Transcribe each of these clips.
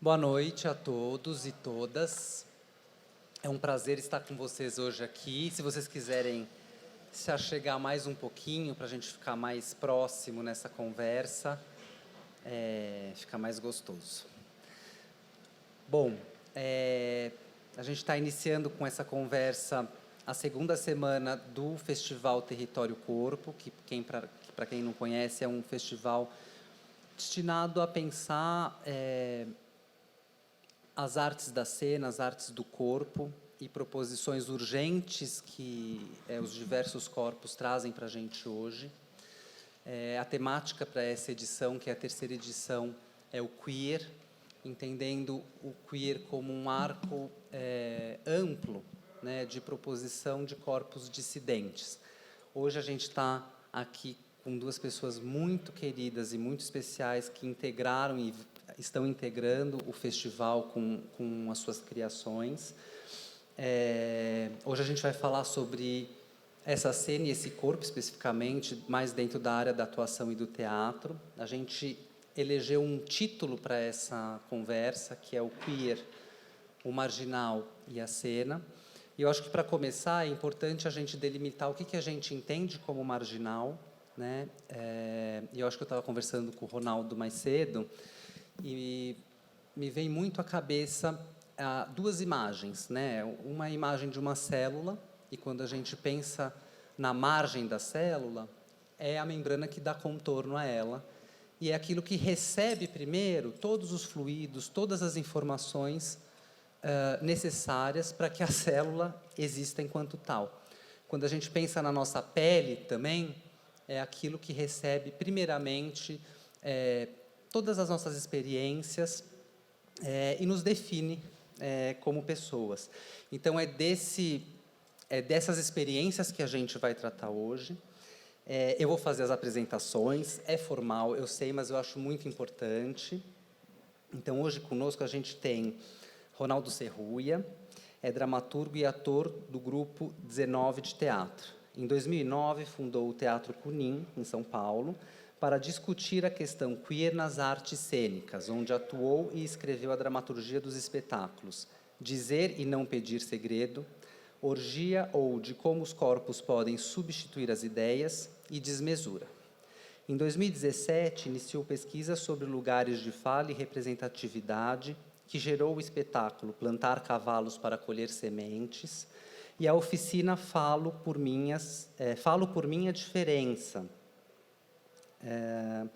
Boa noite a todos e todas. É um prazer estar com vocês hoje aqui. Se vocês quiserem se achegar mais um pouquinho para a gente ficar mais próximo nessa conversa, fica mais gostoso. Bom, a gente está iniciando com essa conversa a segunda semana do Festival Território Corpo, que para quem não conhece é um festival destinado a pensar as artes da cena, as artes do corpo e proposições urgentes que os diversos corpos trazem para a gente hoje. A temática para essa edição, que é a terceira edição, é o queer, entendendo o queer como um arco amplo, né, de proposição de corpos dissidentes. Hoje a gente está aqui com duas pessoas muito queridas e muito especiais que integraram e estão integrando o festival com as suas criações. Hoje a gente vai falar sobre essa cena e esse corpo especificamente, mais dentro da área da atuação e do teatro. A gente elegeu um título para essa conversa, que é o queer, o marginal e a cena. E eu acho que, para começar, é importante a gente delimitar o que a gente entende como marginal, né? E eu acho que eu estava conversando com o Ronaldo mais cedo, e me vem muito à cabeça duas imagens, né? Uma imagem de uma célula, e quando a gente pensa na margem da célula, é a membrana que dá contorno a ela, e é aquilo que recebe primeiro todos os fluidos, todas as informações necessárias para que a célula exista enquanto tal. Quando a gente pensa na nossa pele também, é aquilo que recebe primeiramente todas as nossas experiências e nos define como pessoas. Então, é dessas experiências que a gente vai tratar hoje. Eu vou fazer as apresentações, é formal, eu sei, mas eu acho muito importante. Então, hoje conosco a gente tem Ronaldo Serruia, é dramaturgo e ator do grupo 19 de teatro. Em 2009, fundou o Teatro Cunim, em São Paulo, para discutir a questão queer nas artes cênicas, onde atuou e escreveu a dramaturgia dos espetáculos Dizer e Não Pedir Segredo, Orgia ou De Como os Corpos Podem Substituir as Ideias e Desmesura. Em 2017, iniciou pesquisa sobre lugares de fala e representatividade, que gerou o espetáculo Plantar Cavalos para Colher Sementes, e a oficina Falo por Minha Diferença.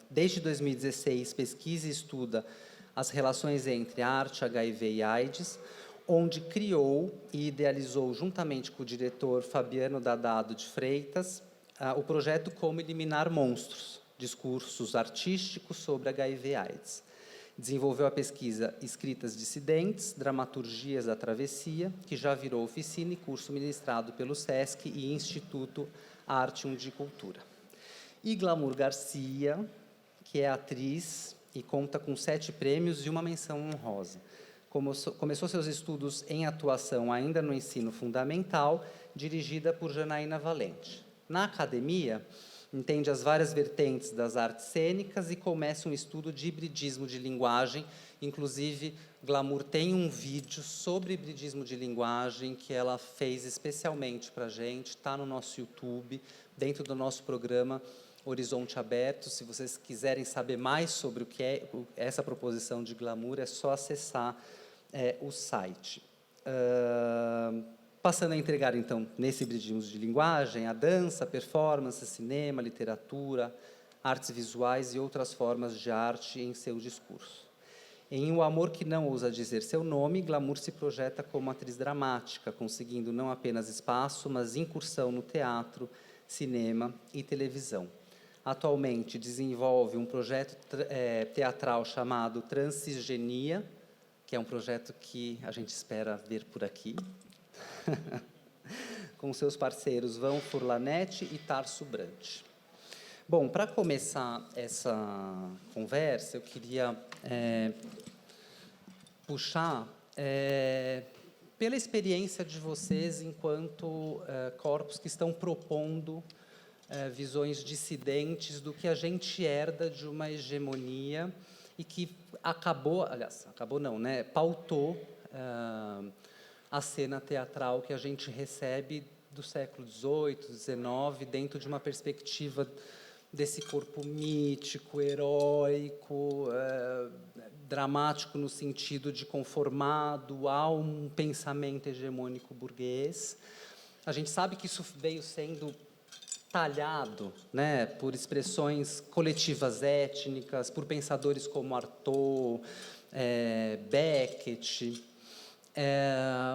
Desde 2016, pesquisa e estuda as relações entre arte, HIV e AIDS, onde criou e idealizou, juntamente com o diretor Fabiano Dadado de Freitas, o projeto Como Eliminar Monstros, discursos artísticos sobre HIV e AIDS. Desenvolveu a pesquisa Escritas Dissidentes, Dramaturgias da Travessia, que já virou oficina e curso ministrado pelo SESC e Instituto Arte de Cultura. E Glamour Garcia, que é atriz e conta com 7 prêmios e uma menção honrosa. Começou seus estudos em atuação ainda no ensino fundamental, dirigida por Janaína Valente. Na academia, entende as várias vertentes das artes cênicas e começa um estudo de hibridismo de linguagem. Inclusive, Glamour tem um vídeo sobre hibridismo de linguagem que ela fez especialmente para a gente, está no nosso YouTube, dentro do nosso programa Horizonte Aberto. Se vocês quiserem saber mais sobre o que é essa proposição de Glamour, é só acessar o site. Passando a entregar, então, nesse hibridismo de linguagem, a dança, performance, cinema, literatura, artes visuais e outras formas de arte em seu discurso. Em O Amor que Não Ousa Dizer Seu Nome, Glamour se projeta como atriz dramática, conseguindo não apenas espaço, mas incursão no teatro, cinema e televisão. Atualmente desenvolve um projeto teatral chamado Transcisgenia, que é um projeto que a gente espera ver por aqui, com seus parceiros Vão Furlanete e Tarso Brant. Bom, para começar essa conversa, eu queria puxar pela experiência de vocês enquanto corpos que estão propondo visões dissidentes do que a gente herda de uma hegemonia e que acabou não, né? Pautou a cena teatral que a gente recebe do século XVIII, XIX, dentro de uma perspectiva desse corpo mítico, heróico, dramático no sentido de conformado a um pensamento hegemônico burguês. A gente sabe que isso veio sendo talhado, né, por expressões coletivas étnicas, por pensadores como Artaud, Beckett,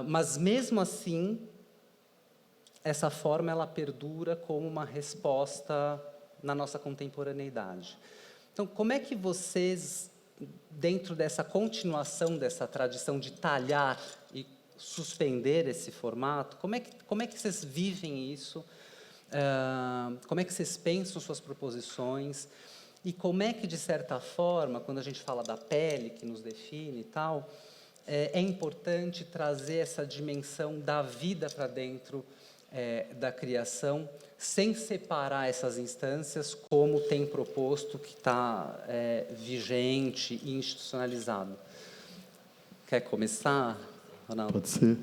mas mesmo assim essa forma ela perdura como uma resposta na nossa contemporaneidade. Então, como é que vocês, dentro dessa continuação dessa tradição de talhar e suspender esse formato, como é que vocês vivem isso? Como é que vocês pensam suas proposições? E como é que, de certa forma, quando a gente fala da pele que nos define e tal, é importante trazer essa dimensão da vida para dentro da criação, sem separar essas instâncias, como tem proposto, que está vigente e institucionalizado. Quer começar, Ronaldo? Pode ser.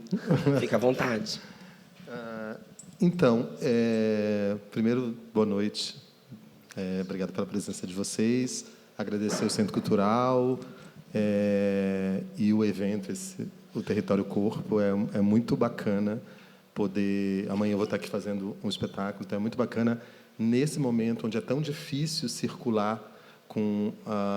Fica à vontade. Então, primeiro, boa noite. Obrigado pela presença de vocês. Agradecer o Centro Cultural e o evento, o Território Corpo. É muito bacana poder... Amanhã eu vou estar aqui fazendo um espetáculo, então é muito bacana, nesse momento onde é tão difícil circular com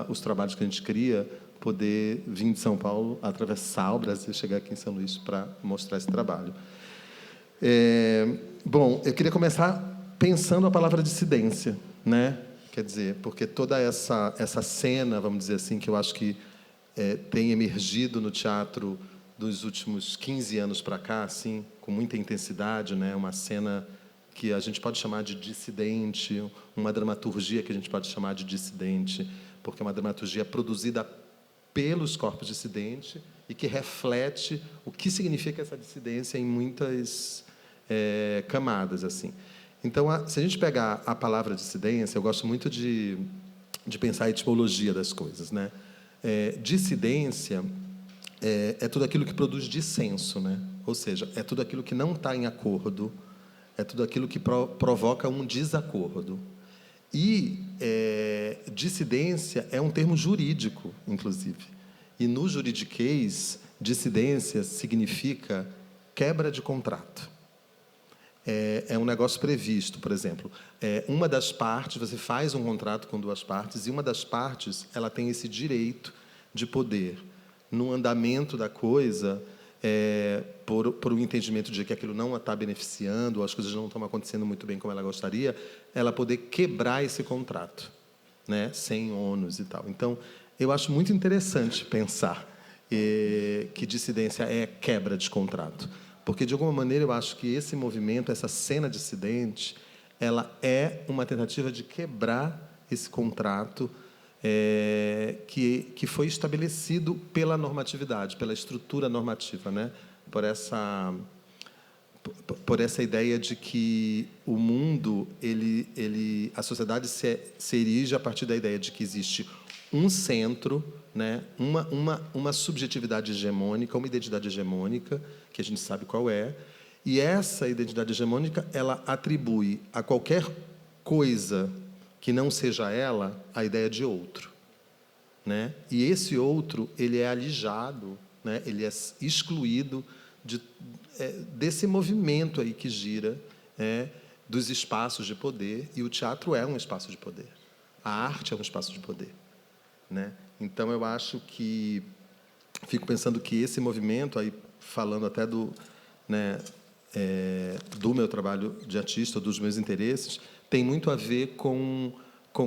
os trabalhos que a gente cria, poder vir de São Paulo, atravessar o Brasil, chegar aqui em São Luís para mostrar esse trabalho. Bom, eu queria começar pensando a palavra dissidência, né? Quer dizer, porque toda essa cena, vamos dizer assim, que eu acho que tem emergido no teatro dos últimos 15 anos para cá, assim, com muita intensidade, né? Uma cena que a gente pode chamar de dissidente, uma dramaturgia que a gente pode chamar de dissidente, porque é uma dramaturgia produzida pelos corpos dissidentes e que reflete o que significa essa dissidência em muitas camadas, assim. Então, se a gente pegar a palavra dissidência, eu gosto muito de pensar a etimologia das coisas, né? Dissidência é tudo aquilo que produz dissenso, né? Ou seja, é tudo aquilo que não está em acordo, é tudo aquilo que provoca um desacordo. E dissidência é um termo jurídico, inclusive. E no juridiquês, dissidência significa quebra de contrato. É um negócio previsto, por exemplo. Uma das partes, você faz um contrato com duas partes, e uma das partes ela tem esse direito de poder, no andamento da coisa, por um entendimento de que aquilo não a está beneficiando, ou as coisas não estão acontecendo muito bem como ela gostaria, ela poder quebrar esse contrato, né, sem ônus e tal. Então, eu acho muito interessante pensar que dissidência é quebra de contrato, porque, de alguma maneira, eu acho que esse movimento, essa cena dissidente, ela é uma tentativa de quebrar esse contrato que foi estabelecido pela normatividade, pela estrutura normativa, né? Por essa ideia de que o mundo, a sociedade se erige a partir da ideia de que existe um centro, né? Uma subjetividade hegemônica, uma identidade hegemônica, que a gente sabe qual é, e essa identidade hegemônica ela atribui a qualquer coisa que não seja ela a ideia de outro, né? E esse outro ele é alijado, né? Ele é excluído desse movimento aí que gira, dos espaços de poder, e o teatro é um espaço de poder, a arte é um espaço de poder, né? Então eu acho que fico pensando que esse movimento aí, falando até do meu trabalho de artista, dos meus interesses, tem muito a ver com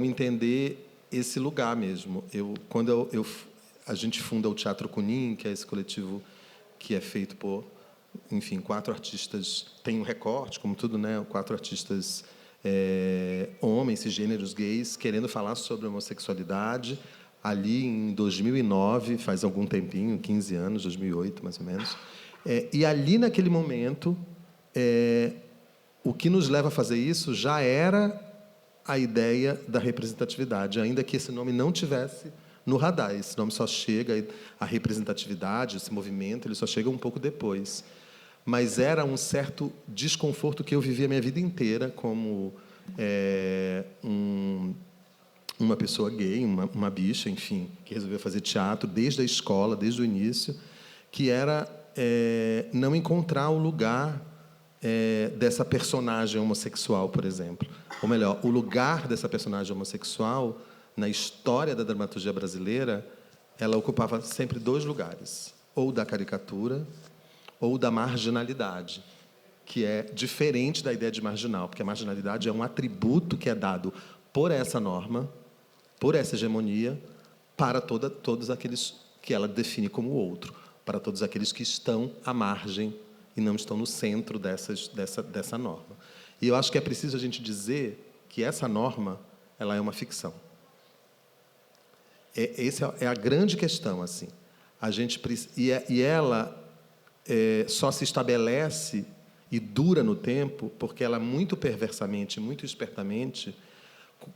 entender esse lugar mesmo. Quando a gente funda o Teatro Cunim, que é esse coletivo que é feito por, enfim, 4 artistas, tem um recorte, como tudo, né? 4 artistas homens, cisgêneros, gays, querendo falar sobre homossexualidade, ali em 2009, faz algum tempinho, 15 anos, 2008, mais ou menos. E ali, naquele momento, o que nos leva a fazer isso já era a ideia da representatividade, ainda que esse nome não tivesse no radar. Esse nome só chega, a representatividade, esse movimento, ele só chega um pouco depois. Mas era um certo desconforto que eu vivi a minha vida inteira como uma pessoa gay, uma bicha, enfim, que resolveu fazer teatro desde a escola, desde o início, que era não encontrar o lugar dessa personagem homossexual, por exemplo. Ou melhor, o lugar dessa personagem homossexual, na história da dramaturgia brasileira, ela ocupava sempre 2 lugares, ou da caricatura ou da marginalidade, que é diferente da ideia de marginal, porque a marginalidade é um atributo que é dado por essa norma, por essa hegemonia, para todos aqueles que ela define como outro, para todos aqueles que estão à margem e não estão no centro dessa norma. E eu acho que é preciso a gente dizer que essa norma ela é uma ficção. Essa é a grande questão, assim. E ela só se estabelece e dura no tempo porque ela, muito perversamente, muito espertamente,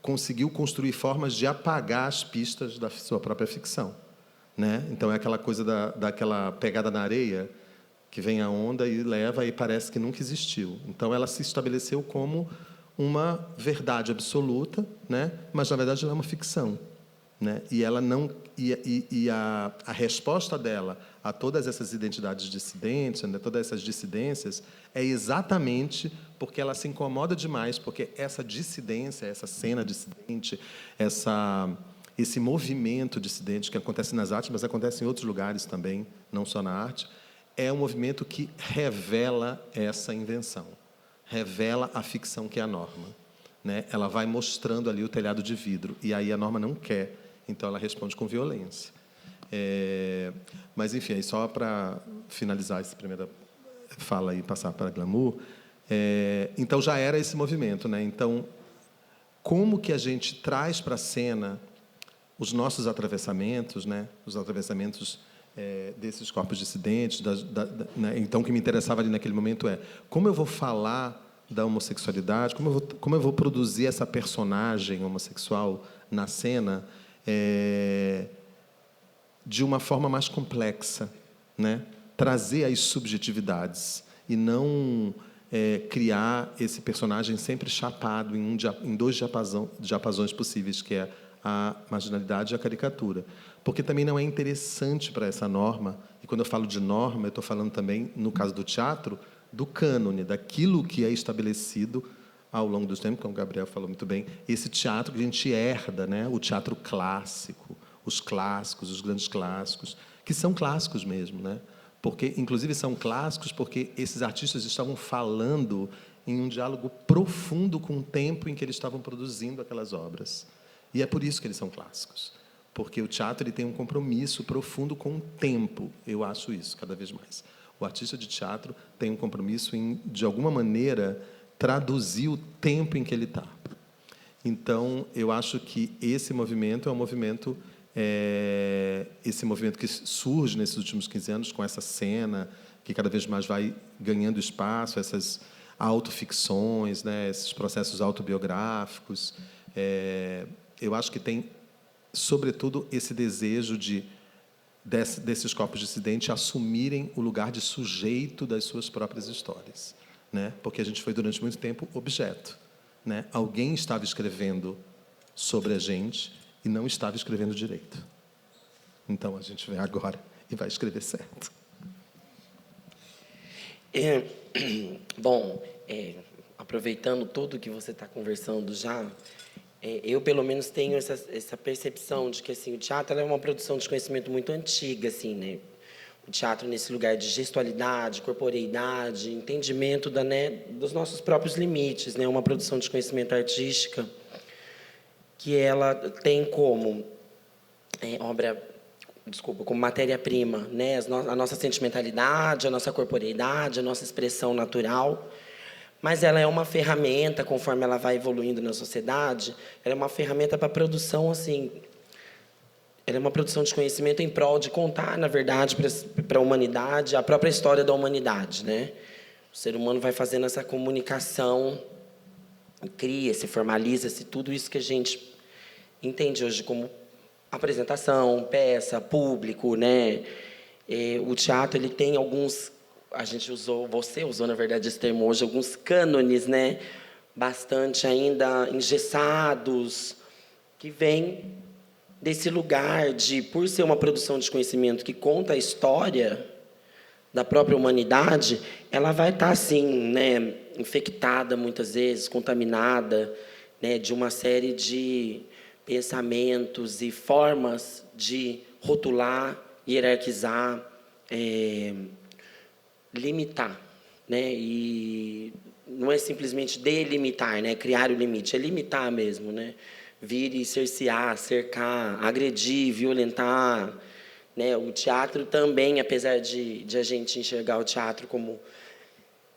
conseguiu construir formas de apagar as pistas da sua própria ficção, né? Então, é aquela coisa daquela pegada na areia, que vem a onda e leva e parece que nunca existiu. Então, ela se estabeleceu como uma verdade absoluta, né? Mas, na verdade, ela é uma ficção, né? E ela não a resposta dela a todas essas identidades dissidentes, né, todas essas dissidências, é exatamente porque ela se incomoda demais, porque essa dissidência, essa cena dissidente, esse movimento dissidente que acontece nas artes, mas acontece em outros lugares também, não só na arte, é um movimento que revela essa invenção, revela a ficção que é a norma, né? Ela vai mostrando ali o telhado de vidro, e aí a norma não quer. Então, ela responde com violência. Mas, enfim, aí só para finalizar essa primeira fala e passar para a Glamour, então, já era esse movimento, né? Então, como que a gente traz para a cena os nossos atravessamentos, né? Os atravessamentos desses corpos dissidentes, né? Então, o que me interessava ali naquele momento como eu vou falar da homossexualidade, como eu vou produzir essa personagem homossexual na cena, de uma forma mais complexa, né? Trazer as subjetividades e não criar esse personagem sempre chapado em 2 diapasões possíveis, que é a marginalidade e a caricatura. Porque também não é interessante para essa norma, e quando eu falo de norma, eu estou falando também, no caso do teatro, do cânone, daquilo que é estabelecido ao longo dos tempos, como o Gabriel falou muito bem, esse teatro que a gente herda, né? O teatro clássico, os clássicos, os grandes clássicos, que são clássicos mesmo, né? Porque, inclusive, são clássicos porque esses artistas estavam falando em um diálogo profundo com o tempo em que eles estavam produzindo aquelas obras. E é por isso que eles são clássicos, porque o teatro ele tem um compromisso profundo com o tempo. Eu acho isso cada vez mais. O artista de teatro tem um compromisso em, de alguma maneira, traduzir o tempo em que ele está. Então, eu acho que esse movimento é um movimento, esse movimento que surge nesses últimos 15 anos, com essa cena, que cada vez mais vai ganhando espaço, essas autoficções, né, esses processos autobiográficos. Eu acho que tem, sobretudo, esse desejo desses corpos dissidentes assumirem o lugar de sujeito das suas próprias histórias, né? Porque a gente foi, durante muito tempo, objeto, né? Alguém estava escrevendo sobre a gente e não estava escrevendo direito. Então, a gente vem agora e vai escrever certo. Bom, aproveitando tudo que você está conversando já, eu, pelo menos, tenho essa percepção de que, assim, o teatro é uma produção de conhecimento muito antiga, assim, né? O teatro nesse lugar de gestualidade, corporeidade, entendimento dos nossos próprios limites, né? Uma produção de conhecimento artística que ela tem como como matéria-prima, né? A nossa sentimentalidade, a nossa corporeidade, a nossa expressão natural. Mas ela é uma ferramenta, conforme ela vai evoluindo na sociedade, ela é uma ferramenta para a produção, assim, ela é uma produção de conhecimento em prol de contar, na verdade, para a humanidade, a própria história da humanidade, né? O ser humano vai fazendo essa comunicação, cria-se, formaliza-se, tudo isso que a gente entende hoje como apresentação, peça, público, né? O teatro ele tem alguns, você usou na verdade esse termo hoje, alguns cânones, né? Bastante ainda engessados, que vêm desse lugar de, por ser uma produção de conhecimento que conta a história da própria humanidade, ela vai estar assim, né, infectada muitas vezes, contaminada, né, de uma série de pensamentos e formas de rotular, hierarquizar, limitar, né? E não é simplesmente delimitar, né? Criar o limite, é limitar mesmo, né? Vir e cercear, cercar, agredir, violentar, né? O teatro também, apesar de a gente enxergar o teatro como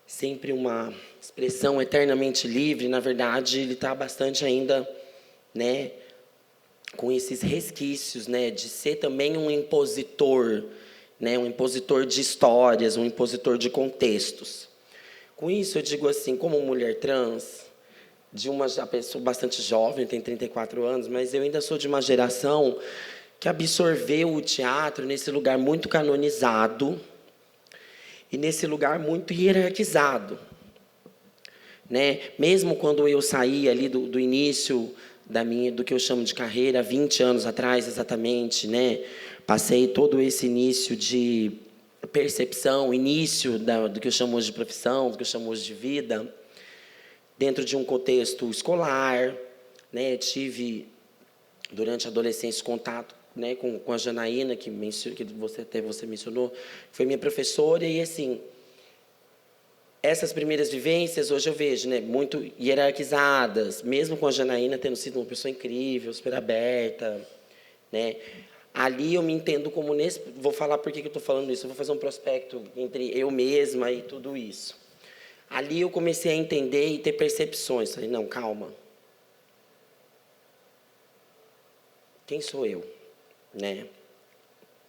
sempre uma expressão eternamente livre, na verdade, ele está bastante ainda, né, com esses resquícios, né, de ser também um impositor, né, um impositor de histórias, um impositor de contextos. Com isso, eu digo assim, como mulher trans, de uma pessoa bastante jovem, tenho 34 anos, mas eu ainda sou de uma geração que absorveu o teatro nesse lugar muito canonizado e nesse lugar muito hierarquizado, né? Mesmo quando eu saí ali do início do que eu chamo de carreira, 20 anos atrás exatamente, né? Passei todo esse início de percepção, início do que eu chamo hoje de profissão, do que eu chamo hoje de vida, dentro de um contexto escolar, né? Tive, durante a adolescência, contato, né, com a Janaína, que você mencionou, foi minha professora, e assim, essas primeiras vivências, hoje eu vejo, né, muito hierarquizadas, mesmo com a Janaína tendo sido uma pessoa incrível, super aberta, né? Ali eu me entendo como vou falar por que eu estou falando isso, eu vou fazer um prospecto entre eu mesma e tudo isso. Ali eu comecei a entender e ter percepções. Falei, não, calma. Quem sou eu? Né?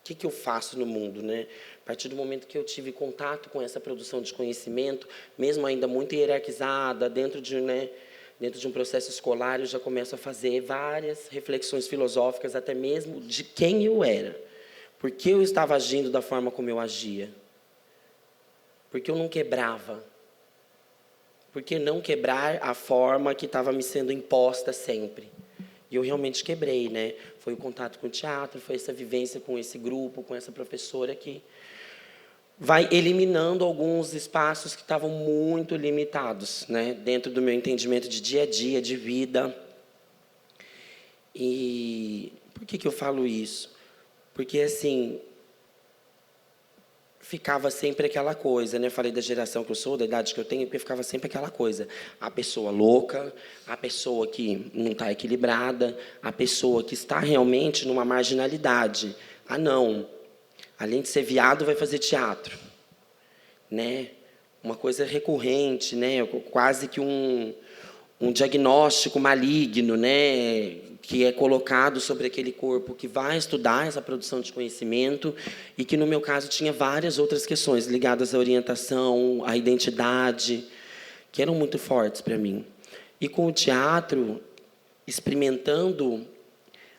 O que eu faço no mundo? Né? A partir do momento que eu tive contato com essa produção de conhecimento, mesmo ainda muito hierarquizada, dentro de um processo escolar, eu já começo a fazer várias reflexões filosóficas, até mesmo de quem eu era. Por que eu estava agindo da forma como eu agia? Por que eu não quebrava? Por que não quebrar a forma que estava me sendo imposta sempre? E eu realmente quebrei, né? Foi o contato com o teatro, foi essa vivência com esse grupo, com essa professora que vai eliminando alguns espaços que estavam muito limitados, né? Dentro do meu entendimento de dia a dia, de vida. E por que eu falo isso? Porque, assim, ficava sempre aquela coisa, né? Eu falei da geração que eu sou, da idade que eu tenho, porque ficava sempre aquela coisa. A pessoa louca, a pessoa que não está equilibrada, a pessoa que está realmente numa marginalidade. Ah, não. Além de ser viado, vai fazer teatro. Né? Uma coisa recorrente, né? Quase que um diagnóstico maligno, né? Que é colocado sobre aquele corpo que vai estudar essa produção de conhecimento e que, no meu caso, tinha várias outras questões ligadas à orientação, à identidade, que eram muito fortes para mim. E com o teatro, experimentando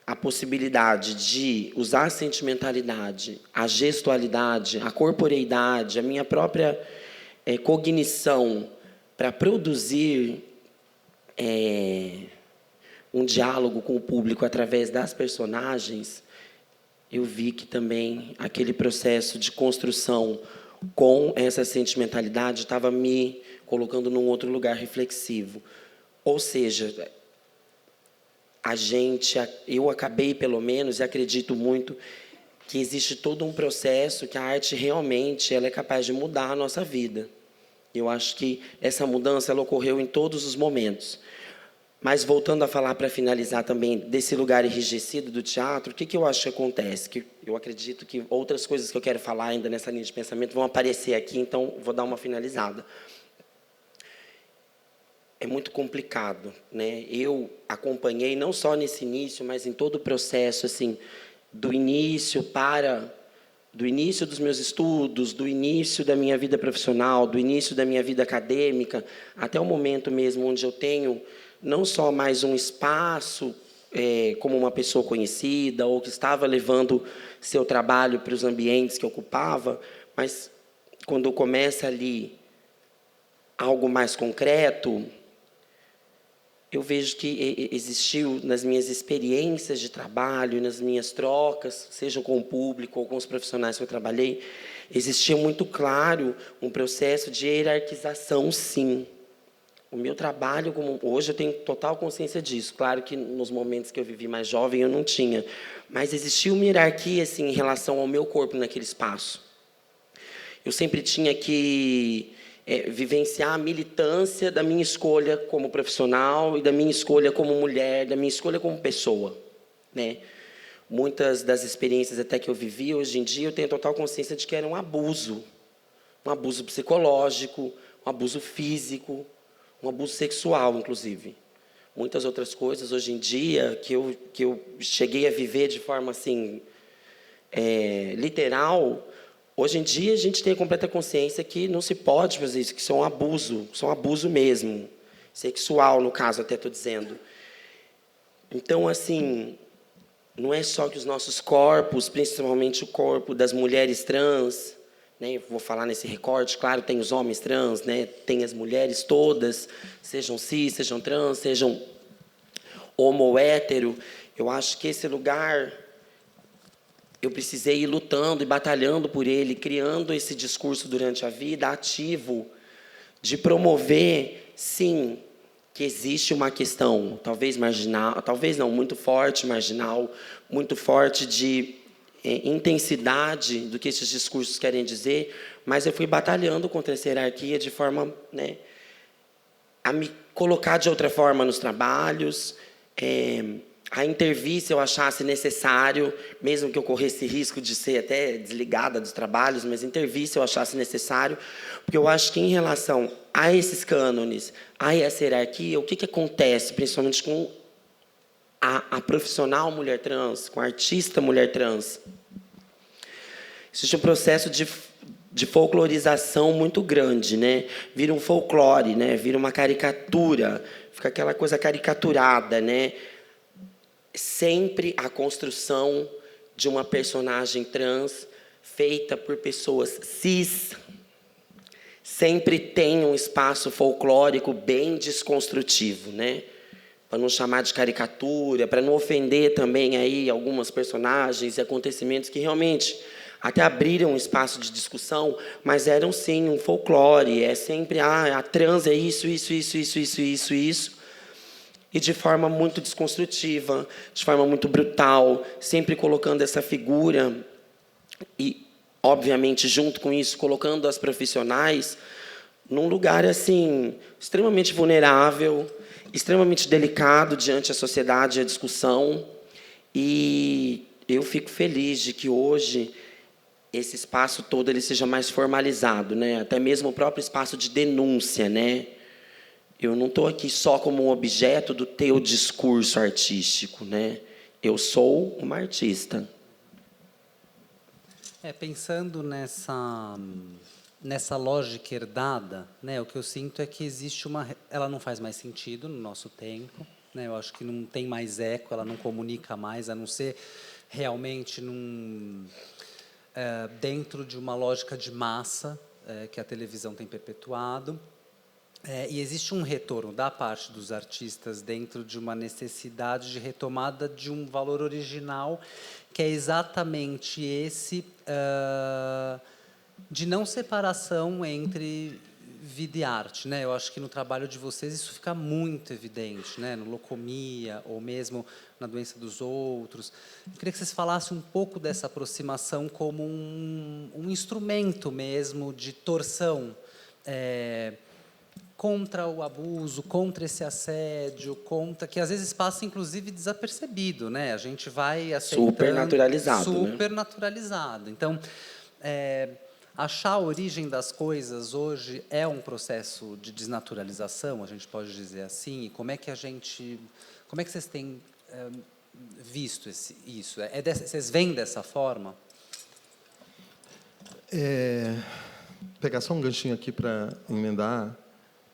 a possibilidade de usar a sentimentalidade, a gestualidade, a corporeidade, a minha própria cognição para produzir um diálogo com o público através das personagens, eu vi que também aquele processo de construção com essa sentimentalidade estava me colocando num outro lugar reflexivo. Ou seja, eu acabei, pelo menos, e acredito muito, que existe todo um processo que a arte realmente ela é capaz de mudar a nossa vida. Eu acho que essa mudança ela ocorreu em todos os momentos. Mas, voltando a falar, para finalizar também, desse lugar enrijecido do teatro, o que eu acho que acontece? Que eu acredito que outras coisas que eu quero falar ainda nessa linha de pensamento vão aparecer aqui, então vou dar uma finalizada. É muito complicado, né? Eu acompanhei, não só nesse início, mas em todo o processo, assim, do início dos meus estudos, do início da minha vida profissional, do início da minha vida acadêmica, até o momento mesmo onde eu tenho não só mais um espaço como uma pessoa conhecida ou que estava levando seu trabalho para os ambientes que ocupava, mas quando começa ali algo mais concreto, eu vejo que existiu nas minhas experiências de trabalho, nas minhas trocas, seja com o público ou com os profissionais que eu trabalhei, existia muito claro um processo de hierarquização, sim. O meu trabalho, hoje eu tenho total consciência disso. Claro que nos momentos que eu vivi mais jovem eu não tinha, mas existia uma hierarquia assim, em relação ao meu corpo naquele espaço. Eu sempre tinha que vivenciar a militância da minha escolha como profissional e da minha escolha como mulher, da minha escolha como pessoa, né? Muitas das experiências até que eu vivi, hoje em dia, eu tenho total consciência de que era um abuso psicológico, um abuso físico, um abuso sexual, inclusive. Muitas outras coisas, hoje em dia, que eu cheguei a viver de forma assim, literal. Hoje em dia, a gente tem a completa consciência que não se pode fazer isso, que isso é um abuso mesmo, sexual, no caso, até estou dizendo. Então, assim, não é só que os nossos corpos, principalmente o corpo das mulheres trans, né, vou falar nesse recorte, claro, tem os homens trans, né, tem as mulheres todas, sejam cis, sejam trans, sejam homo ou hétero. Eu acho que esse lugar eu precisei ir lutando e batalhando por ele, criando esse discurso durante a vida, ativo, de promover, sim, que existe uma questão, talvez marginal, talvez não, muito forte, marginal, muito forte de intensidade do que esses discursos querem dizer, mas eu fui batalhando contra essa hierarquia de forma, né, a me colocar de outra forma nos trabalhos, a intervir se eu achasse necessário, mesmo que eu corresse risco de ser até desligada dos trabalhos, mas intervir se eu achasse necessário, porque eu acho que em relação a esses cânones, a essa hierarquia, o que acontece, principalmente com a profissional mulher trans, com a artista mulher trans? Existe um processo de folclorização muito grande, né? Vira um folclore, né? Vira uma caricatura, fica aquela coisa caricaturada, né? Sempre a construção de uma personagem trans feita por pessoas cis sempre tem um espaço folclórico bem desconstrutivo, né? Para não chamar de caricatura, para não ofender também aí algumas personagens e acontecimentos que realmente até abriram um espaço de discussão, mas eram sim um folclore, é sempre a trans é isso, e de forma muito desconstrutiva, de forma muito brutal, sempre colocando essa figura e, obviamente, junto com isso, colocando as profissionais num lugar assim extremamente vulnerável, extremamente delicado diante da sociedade e a discussão. E eu fico feliz de que hoje esse espaço todo ele seja mais formalizado, né? Até mesmo o próprio espaço de denúncia, né? Eu não estou aqui só como um objeto do teu discurso artístico, né? Eu sou uma artista. Pensando nessa lógica herdada, né, o que eu sinto é que existe ela não faz mais sentido no nosso tempo, né? Eu acho que não tem mais eco, ela não comunica mais, a não ser realmente dentro de uma lógica de massa que a televisão tem perpetuado. E existe um retorno da parte dos artistas dentro de uma necessidade de retomada de um valor original, que é exatamente esse de não separação entre vida e arte, né? Eu acho que no trabalho de vocês isso fica muito evidente, né? No Locomia, ou mesmo na Doença dos Outros. Eu queria que vocês falassem um pouco dessa aproximação como um instrumento mesmo de torção contra o abuso, contra esse assédio, contra que às vezes passa inclusive desapercebido, né? A gente vai aceitando Super naturalizado, super né? naturalizado. Então, achar a origem das coisas hoje é um processo de desnaturalização, a gente pode dizer assim. E como é que vocês têm visto isso? Vocês veem dessa forma? Pegar só um ganchinho aqui para emendar,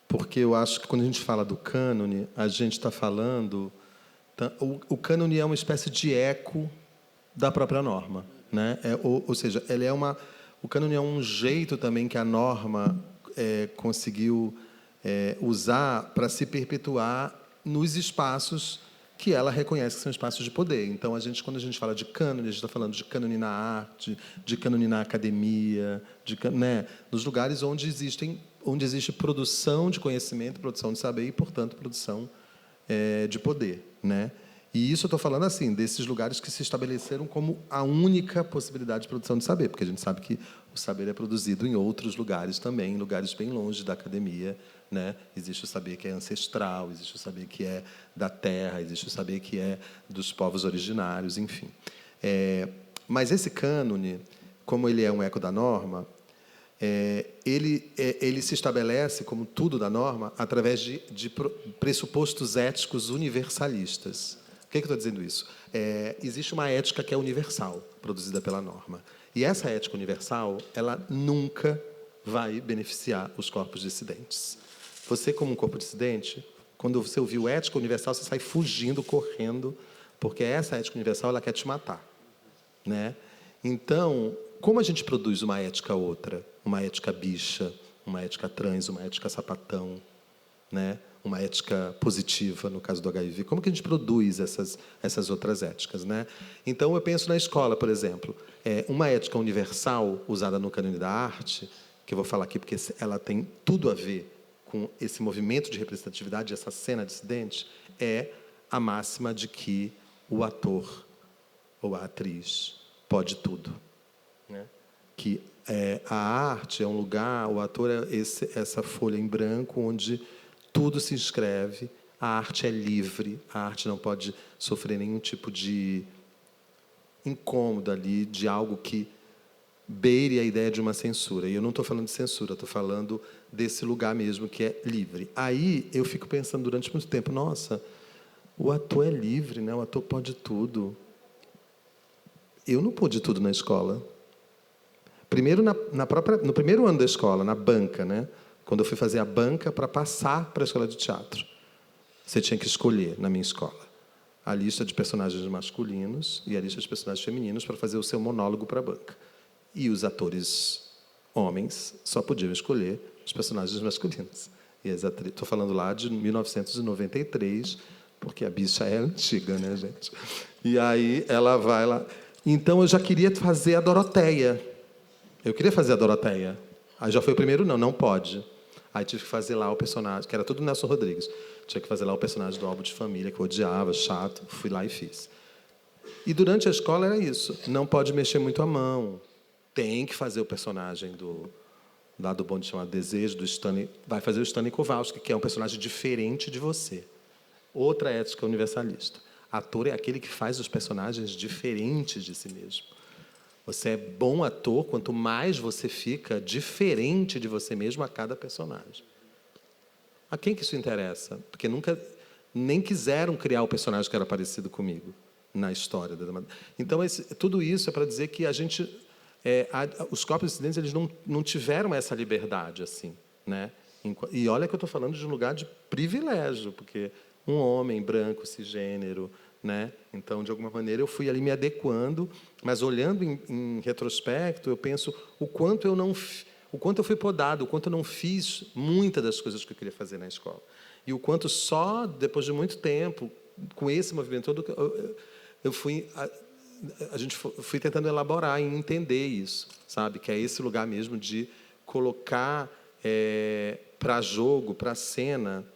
porque eu acho que quando a gente fala do cânone, a gente está falando O cânone é uma espécie de eco da própria norma, né? Ou seja, o cânone é um jeito também que a norma conseguiu usar para se perpetuar nos espaços que ela reconhece que são espaços de poder. Então, quando a gente fala de cânone, a gente está falando de cânone na arte, de cânone na academia, né? Nos lugares onde existe produção de conhecimento, produção de saber e, portanto, produção de poder, né? E isso eu estou falando assim, desses lugares que se estabeleceram como a única possibilidade de produção de saber, porque a gente sabe que o saber é produzido em outros lugares também, em lugares bem longe da academia, né? Existe o saber que é ancestral, existe o saber que é da terra, existe o saber que é dos povos originários, enfim. Mas esse cânone, como ele é um eco da norma, ele se estabelece, como tudo da norma, através de pressupostos éticos universalistas. Por que eu estou dizendo isso? Existe uma ética que é universal, produzida pela norma. E essa ética universal, ela nunca vai beneficiar os corpos dissidentes. Você, como um corpo dissidente, quando você ouviu ética universal, você sai fugindo, correndo, porque essa ética universal ela quer te matar, né? Então, como a gente produz uma ética outra? Uma ética bicha, uma ética trans, uma ética sapatão, né? Uma ética positiva, no caso do HIV. Como que a gente produz essas outras éticas, né? Então, eu penso na escola, por exemplo. Uma ética universal usada no cânone da arte, que eu vou falar aqui porque ela tem tudo a ver com esse movimento de representatividade, essa cena dissidente, é a máxima de que o ator ou a atriz pode tudo, né? Que a arte é um lugar, o ator é essa folha em branco onde tudo se inscreve, a arte é livre, a arte não pode sofrer nenhum tipo de incômodo ali, de algo que beire a ideia de uma censura. E eu não estou falando de censura, estou falando desse lugar mesmo que é livre. Aí eu fico pensando durante muito tempo, nossa, o ator é livre, né? O ator pode tudo. Eu não pude tudo na escola. Primeiro, no primeiro ano da escola, na banca, né? Quando eu fui fazer a banca para passar para a escola de teatro, você tinha que escolher, na minha escola, a lista de personagens masculinos e a lista de personagens femininos para fazer o seu monólogo para a banca. E os atores homens só podiam escolher os personagens masculinos. E as atrizes, estou falando lá de 1993, porque a bicha é antiga, né, gente? E aí ela vai lá. Então eu já queria fazer a Doroteia. Eu queria fazer a Doroteia. Aí já foi o primeiro, não pode. Aí tive que fazer lá o personagem, que era tudo Nelson Rodrigues. Tinha que fazer lá o personagem do álbum de família, que eu odiava, chato. Fui lá e fiz. E durante a escola era isso. Não pode mexer muito a mão. Tem que fazer o personagem lá do bonde chamado Desejo, do Stanley. Vai fazer o Stanley Kowalski, que é um personagem diferente de você. Outra ética universalista. Ator é aquele que faz os personagens diferentes de si mesmo. Você é bom ator quanto mais você fica diferente de você mesmo a cada personagem. A quem que isso interessa? Porque nunca nem quiseram criar o personagem que era parecido comigo na história. Então, tudo isso é para dizer que a gente... os corpos dissidentes eles não tiveram essa liberdade assim, né? E olha que eu estou falando de um lugar de privilégio, porque um homem branco, cisgênero, né? Então, de alguma maneira, eu fui ali me adequando, mas olhando em retrospecto, eu penso o quanto eu fui podado, o quanto eu não fiz muitas das coisas que eu queria fazer na escola. E o quanto só depois de muito tempo, com esse movimento todo, eu fui... A gente foi tentando elaborar e entender isso, sabe? Que é esse lugar mesmo de colocar para jogo, para cena,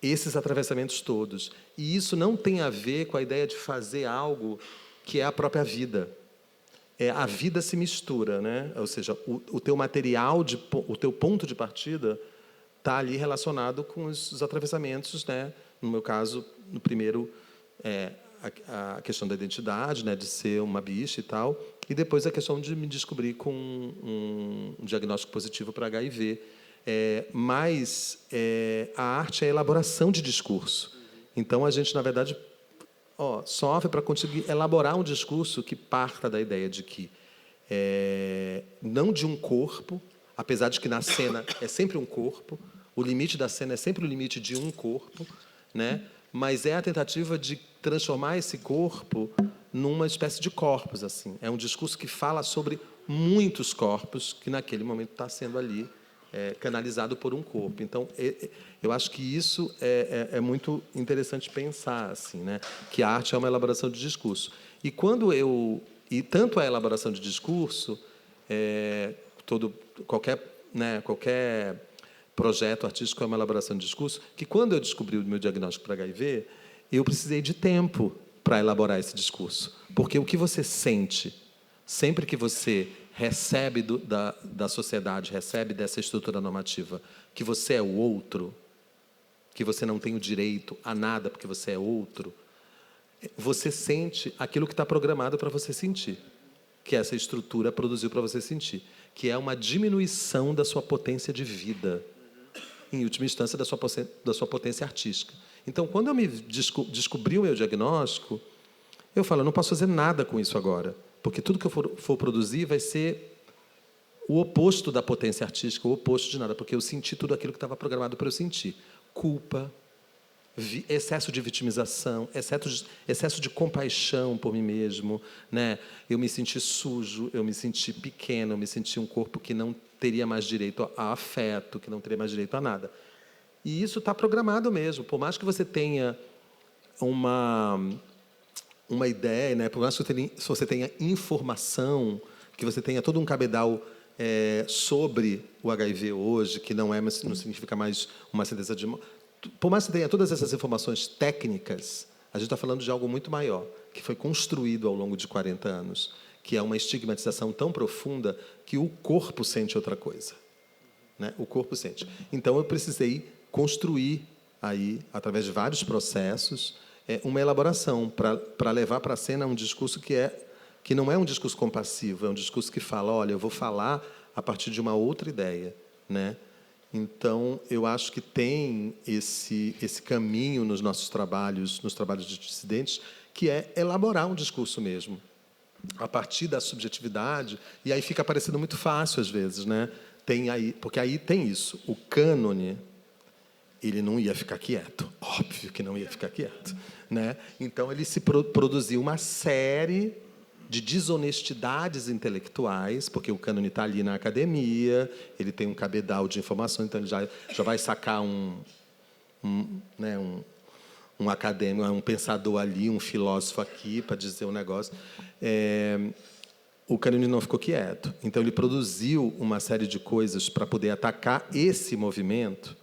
esses atravessamentos todos. E isso não tem a ver com a ideia de fazer algo que é a própria vida. A vida se mistura, né? Ou seja, o teu material, o teu ponto de partida está ali relacionado com os atravessamentos, né? No meu caso, no primeiro... a questão da identidade, né, de ser uma bicha e tal, e depois a questão de me descobrir com um diagnóstico positivo para HIV. Mas a arte é a elaboração de discurso. Então, a gente, na verdade, sofre para conseguir elaborar um discurso que parta da ideia de que, não de um corpo, apesar de que na cena é sempre um corpo, o limite da cena é sempre o limite de um corpo, né? mas é a tentativa de transformar esse corpo numa espécie de corpos, assim. É um discurso que fala sobre muitos corpos que naquele momento está sendo ali canalizado por um corpo. Então, eu acho que isso é muito interessante pensar, assim, né? Que a arte é uma elaboração de discurso. E tanto a elaboração de discurso, qualquer projeto artístico é uma elaboração de discurso, que quando eu descobri o meu diagnóstico para HIV, eu precisei de tempo para elaborar esse discurso. Porque o que você sente, sempre que você recebe da sociedade, recebe dessa estrutura normativa, que você é o outro, que você não tem o direito a nada porque você é outro, você sente aquilo que está programado para você sentir, que essa estrutura produziu para você sentir, que é uma diminuição da sua potência de vida, em última instância, da sua potência artística. Então, quando eu me descobri o meu diagnóstico, eu falo, eu não posso fazer nada com isso agora, porque tudo que eu for produzir vai ser o oposto da potência artística, o oposto de nada, porque eu senti tudo aquilo que estava programado para eu sentir. Culpa, excesso de vitimização, excesso de compaixão por mim mesmo, né? Eu me senti sujo, eu me senti pequeno, eu me senti um corpo que não teria mais direito a afeto, que não teria mais direito a nada. E isso está programado mesmo. Por mais que você tenha uma ideia, né? Por mais que você tenha informação, que você tenha todo um cabedal sobre o HIV hoje, que não significa mais uma sentença de morte. Por mais que você tenha todas essas informações técnicas, a gente está falando de algo muito maior, que foi construído ao longo de 40 anos, que é uma estigmatização tão profunda que o corpo sente outra coisa, né? O corpo sente. Então, eu precisei construir, aí, através de vários processos, uma elaboração para levar para a cena um discurso que não é um discurso compassivo, é um discurso que fala, olha, eu vou falar a partir de uma outra ideia, né? Então, eu acho que tem esse caminho nos nossos trabalhos, nos trabalhos de dissidentes, que é elaborar um discurso mesmo, a partir da subjetividade, e aí fica parecendo muito fácil, às vezes, né? Porque aí tem isso, o cânone, ele não ia ficar quieto, óbvio que não ia ficar quieto, né? Então, ele se produziu uma série de desonestidades intelectuais, porque o cânone está ali na academia, ele tem um cabedal de informação, então ele já vai sacar um acadêmico, um pensador ali, um filósofo aqui, para dizer um negócio. O cânone não ficou quieto. Então, ele produziu uma série de coisas para poder atacar esse movimento.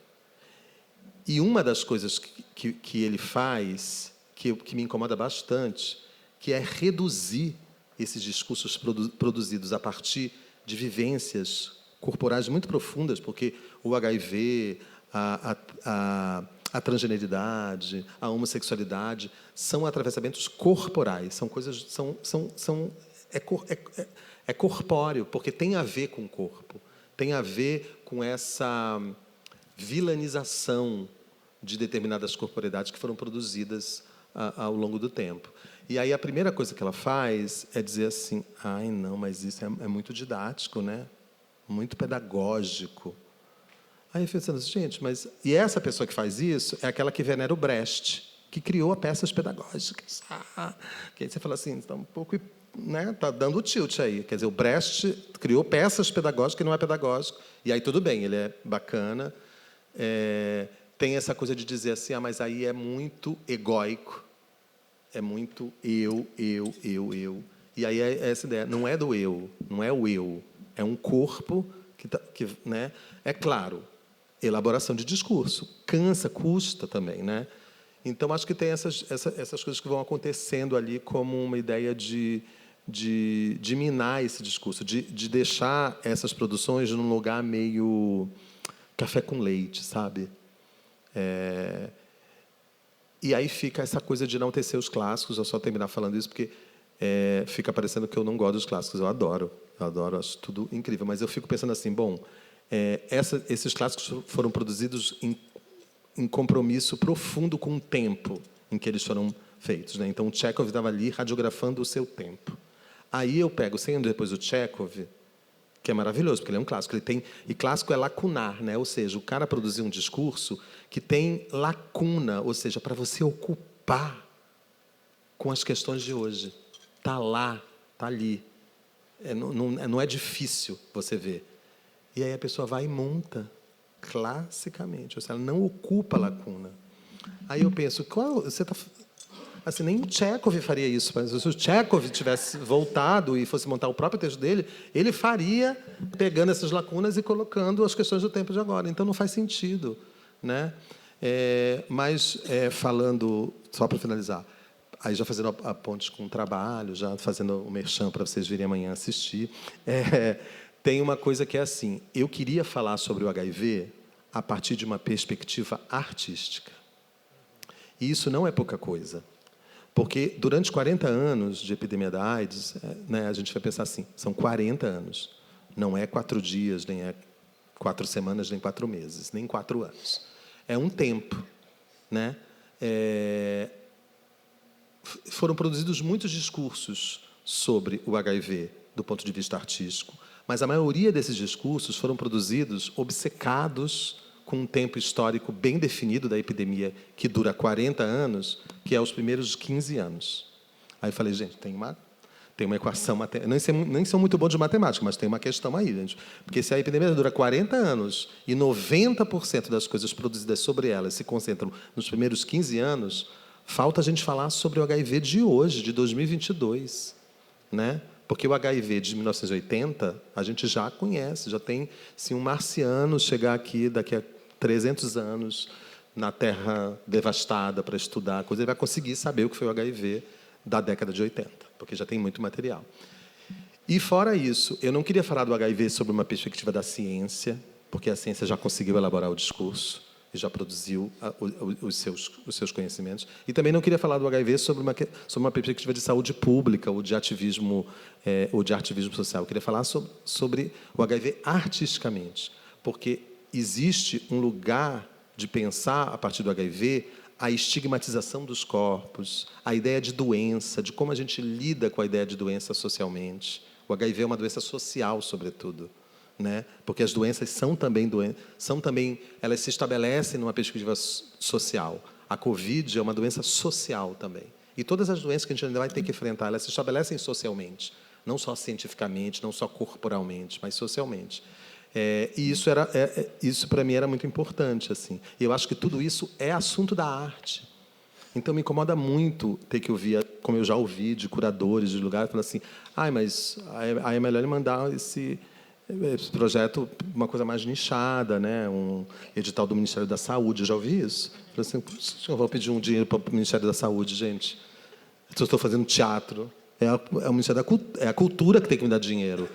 E uma das coisas que ele faz, que me incomoda bastante, que é reduzir esses discursos produzidos a partir de vivências corporais muito profundas, porque o HIV, a transgeneridade, a homossexualidade são atravessamentos corporais, são coisas, é corpóreo, porque tem a ver com o corpo, tem a ver com essa vilanização de determinadas corporeidades que foram produzidas ao longo do tempo. E aí a primeira coisa que ela faz é dizer assim, ai, não, mas isso é muito didático, né? Muito pedagógico. Aí eu fico pensando, gente, mas... E essa pessoa que faz isso é aquela que venera o Brecht, que criou peças pedagógicas. Que aí você fala assim, está um pouco... né? Tá dando tilt aí. Quer dizer, o Brecht criou peças pedagógicas que não é pedagógico. E aí tudo bem, ele é bacana. Tem essa coisa de dizer assim, mas aí é muito egóico. É muito eu. E aí é essa ideia. Não é do eu, não é o eu. É um corpo né? É claro, elaboração de discurso. Cansa, custa também, né? Então, acho que tem essas coisas que vão acontecendo ali como uma ideia de minar esse discurso, de deixar essas produções num lugar meio café com leite, sabe? E aí fica essa coisa de enaltecer os clássicos. Eu só terminar falando isso porque fica parecendo que eu não gosto dos clássicos. Eu adoro, acho tudo incrível. Mas eu fico pensando assim, bom, esses clássicos foram produzidos em compromisso profundo com o tempo em que eles foram feitos, né? Então, o Chekhov estava ali radiografando o seu tempo. Aí eu pego, 100 anos depois do Chekhov, que é maravilhoso, porque ele é um clássico. E clássico é lacunar, né? Ou seja, o cara produziu um discurso que tem lacuna, ou seja, para você ocupar com as questões de hoje. Está lá, está ali. Não é difícil você ver. E aí a pessoa vai e monta, classicamente. Ou seja, ela não ocupa a lacuna. Aí eu penso, você está... Assim, nem o Tchekhov faria isso, mas se o Tchekhov tivesse voltado e fosse montar o próprio texto dele, ele faria pegando essas lacunas e colocando as questões do tempo de agora. Então, não faz sentido, né? Falando, só para finalizar, aí já fazendo a ponte com o trabalho, já fazendo o merchan para vocês virem amanhã assistir, tem uma coisa que é assim, eu queria falar sobre o HIV a partir de uma perspectiva artística. E isso não é pouca coisa. Porque, durante 40 anos de epidemia da AIDS, né, a gente vai pensar assim, são 40 anos. Não é 4 dias, nem é 4 semanas, nem 4 meses, nem 4 anos. É um tempo. Né? Foram produzidos muitos discursos sobre o HIV, do ponto de vista artístico, mas a maioria desses discursos foram produzidos obcecados com um tempo histórico bem definido da epidemia, que dura 40 anos, que é os primeiros 15 anos. Aí eu falei, gente, tem uma equação matemática. Nem sou muito bom de matemática, mas tem uma questão aí, gente. Porque se a epidemia dura 40 anos e 90% das coisas produzidas sobre ela se concentram nos primeiros 15 anos, falta a gente falar sobre o HIV de hoje, de 2022. Né? Porque o HIV de 1980, a gente já conhece, já tem um marciano chegar aqui daqui a 300 anos na Terra devastada para estudar a coisa, ele vai conseguir saber o que foi o HIV da década de 80, porque já tem muito material. E, fora isso, eu não queria falar do HIV sobre uma perspectiva da ciência, porque a ciência já conseguiu elaborar o discurso e já produziu os seus conhecimentos. E também não queria falar do HIV sobre uma perspectiva de saúde pública ou de ativismo social. Eu queria falar sobre o HIV artisticamente, porque existe um lugar de pensar, a partir do HIV, a estigmatização dos corpos, a ideia de doença, de como a gente lida com a ideia de doença socialmente. O HIV é uma doença social, sobretudo. Né? Porque as doenças são também, elas se estabelecem numa perspectiva social. A Covid é uma doença social também. E todas as doenças que a gente ainda vai ter que enfrentar, elas se estabelecem socialmente, não só cientificamente, não só corporalmente, mas socialmente. E isso para mim era muito importante, assim. E eu acho que tudo isso é assunto da arte. Então me incomoda muito ter que ouvir, como eu já ouvi de curadores de lugares, falando assim, mas aí é melhor ele mandar esse projeto, uma coisa mais nichada, né? Um edital do Ministério da Saúde. Eu já ouvi isso. Eu falei assim, eu vou pedir um dinheiro para o Ministério da Saúde, gente. Se eu estou fazendo teatro, o Ministério é a cultura que tem que me dar dinheiro.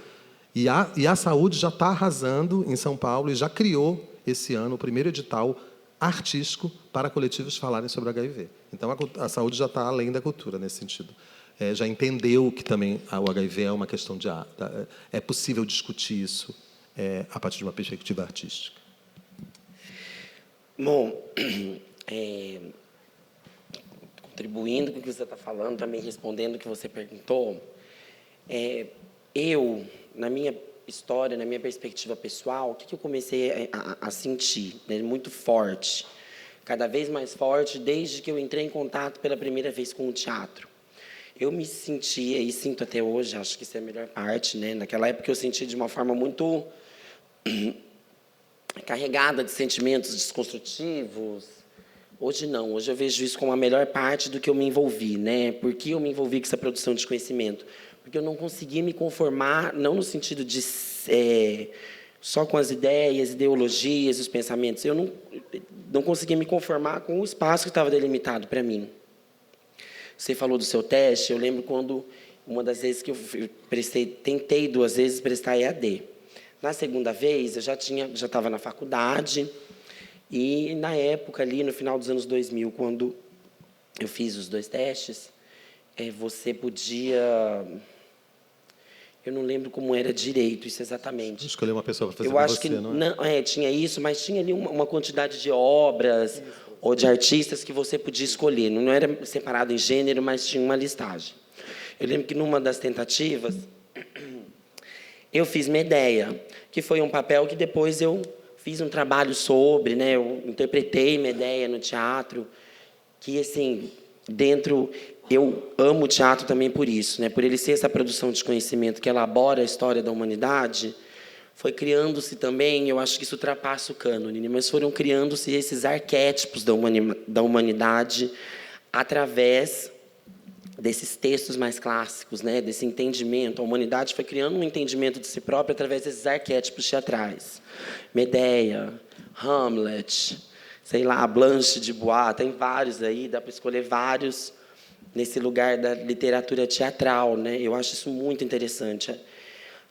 E a saúde já está arrasando em São Paulo e já criou, esse ano, o primeiro edital artístico para coletivos falarem sobre HIV. Então, a saúde já está além da cultura, nesse sentido. Já entendeu que também o HIV é uma questão de arte. É possível discutir isso a partir de uma perspectiva artística. Bom, contribuindo com o que você está falando, também respondendo o que você perguntou, eu, na minha história, na minha perspectiva pessoal, o que eu comecei a sentir, né, muito forte, cada vez mais forte, desde que eu entrei em contato pela primeira vez com o teatro. Eu me sentia, e sinto até hoje, acho que isso é a melhor parte, né? Naquela época eu sentia de uma forma muito carregada de sentimentos desconstrutivos. Hoje não, hoje eu vejo isso como a melhor parte do que eu me envolvi, né? Por que eu me envolvi com essa produção de conhecimento? Porque eu não conseguia me conformar, não no sentido de só com as ideias, ideologias, os pensamentos. Eu não conseguia me conformar com o espaço que estava delimitado para mim. Você falou do seu teste, eu lembro quando, uma das vezes que eu tentei 2 vezes prestar EAD. Na segunda vez, eu já estava na faculdade, e na época, ali no final dos anos 2000, quando eu fiz os 2 testes, você podia... Eu não lembro como era direito, isso exatamente. Escolher uma pessoa para fazer eu acho que não, tinha isso, mas tinha ali uma quantidade de obras ou de artistas que você podia escolher. Não era separado em gênero, mas tinha uma listagem. Eu lembro que, numa das tentativas, eu fiz Medéia, que foi um papel que depois eu fiz um trabalho sobre, né? Eu interpretei Medéia no teatro, que, assim, eu amo o teatro também por isso, né? Por ele ser essa produção de conhecimento que elabora a história da humanidade, foi criando-se também, eu acho que isso ultrapassa o cânone, né? Mas foram criando-se esses arquétipos da humanidade através desses textos mais clássicos, né? Desse entendimento. A humanidade foi criando um entendimento de si própria através desses arquétipos teatrais. Medéia, Hamlet, sei lá, Blanche de Bois, tem vários aí, dá para escolher vários nesse lugar da literatura teatral, né? Eu acho isso muito interessante.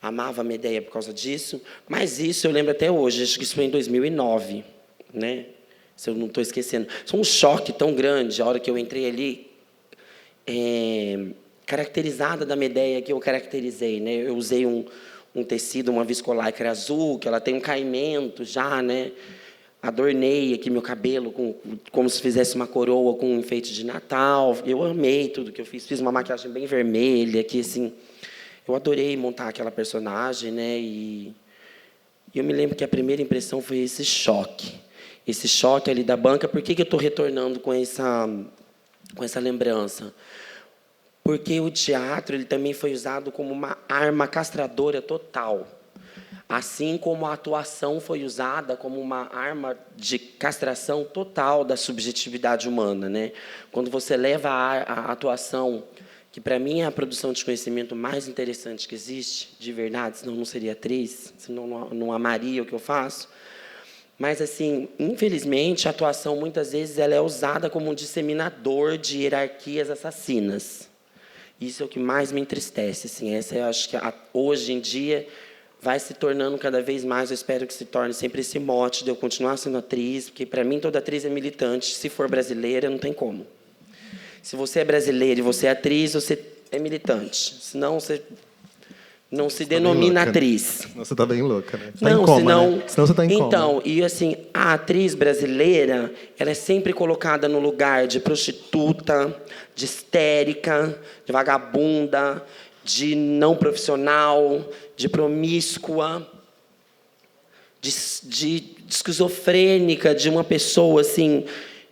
Amava a Medéia por causa disso, mas isso eu lembro até hoje, acho que isso foi em 2009, né? Se eu não estou esquecendo. Foi um choque tão grande a hora que eu entrei ali, caracterizada da Medéia que eu caracterizei, né? Eu usei um tecido, uma viscolaicra azul, que ela tem um caimento já, né? Adornei aqui meu cabelo como se fizesse uma coroa com um enfeite de Natal. Eu amei tudo que eu fiz. Fiz uma maquiagem bem vermelha, que, assim, eu adorei montar aquela personagem, né? E eu me lembro que a primeira impressão foi esse choque. Esse choque ali da banca. Por que eu estou retornando com essa lembrança? Porque o teatro ele também foi usado como uma arma castradora total. Assim como a atuação foi usada como uma arma de castração total da subjetividade humana, né? Quando você leva a atuação, que para mim é a produção de conhecimento mais interessante que existe, de verdade, senão não seria atriz, senão não amaria o que eu faço. Mas, assim, infelizmente, a atuação, muitas vezes, ela é usada como um disseminador de hierarquias assassinas. Isso é o que mais me entristece. Assim, eu acho que hoje em dia vai se tornando cada vez mais, eu espero que se torne sempre esse mote de eu continuar sendo atriz, porque, para mim, toda atriz é militante. Se for brasileira, não tem como. Se você é brasileira e você é atriz, você é militante. Senão, você não se denomina atriz. Senão você está bem louca, né? Você não, tá em coma, senão, né? Senão você está em coma. Então, e assim, a atriz brasileira, ela é sempre colocada no lugar de prostituta, de histérica, de vagabunda, de não profissional, de promíscua, de esquizofrênica, de uma pessoa, assim,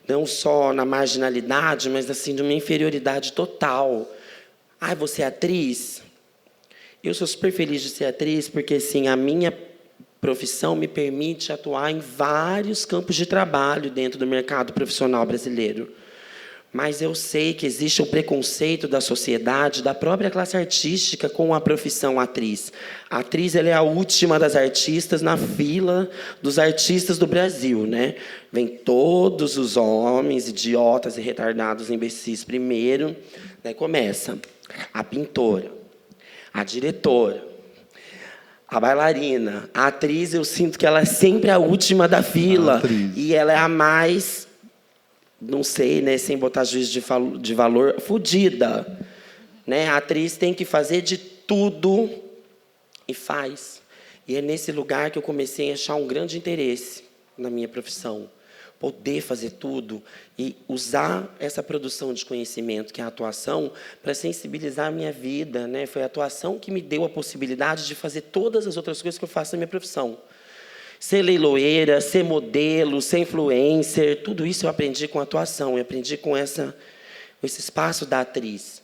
não só na marginalidade, mas, assim, de uma inferioridade total. Ai, você é atriz? Eu sou super feliz de ser atriz, porque, assim, a minha profissão me permite atuar em vários campos de trabalho dentro do mercado profissional brasileiro. Mas eu sei que existe um preconceito da sociedade, da própria classe artística, com a profissão atriz. A atriz ela é a última das artistas na fila dos artistas do Brasil, né? Vem todos os homens, idiotas e retardados, imbecis primeiro. Daí começa a pintora, a diretora, a bailarina. A atriz, eu sinto que ela é sempre a última da fila. E ela é a mais... não sei, né, sem botar juízo de valor, fodida. Né? A atriz tem que fazer de tudo e faz. E é nesse lugar que eu comecei a achar um grande interesse na minha profissão. Poder fazer tudo e usar essa produção de conhecimento, que é a atuação, para sensibilizar a minha vida. Né? Foi a atuação que me deu a possibilidade de fazer todas as outras coisas que eu faço na minha profissão. Ser leiloeira, ser modelo, ser influencer, tudo isso eu aprendi com a atuação, eu aprendi com esse espaço da atriz.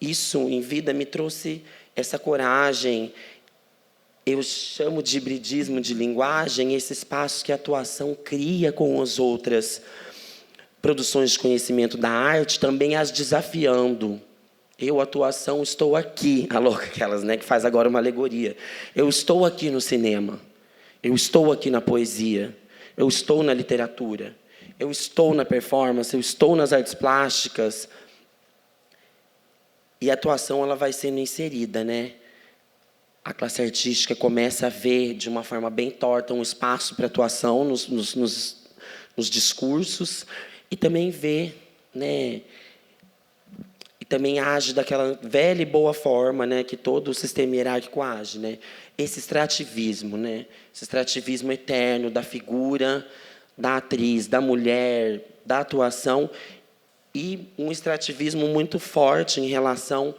Isso, em vida, me trouxe essa coragem. Eu chamo de hibridismo de linguagem esse espaço que a atuação cria com as outras produções de conhecimento da arte, também as desafiando. Eu, atuação, estou aqui. A louca aquelas, né, que faz agora uma alegoria. Eu estou aqui no cinema. Eu estou aqui na poesia, eu estou na literatura, eu estou na performance, eu estou nas artes plásticas. E a atuação ela vai sendo inserida, né? A classe artística começa a ver, de uma forma bem torta, um espaço para atuação nos discursos, e também vê, né? E também age daquela velha e boa forma, né, que todo o sistema hierárquico age, né? Esse extrativismo, né? Esse extrativismo eterno da figura, da atriz, da mulher, da atuação, e um extrativismo muito forte em relação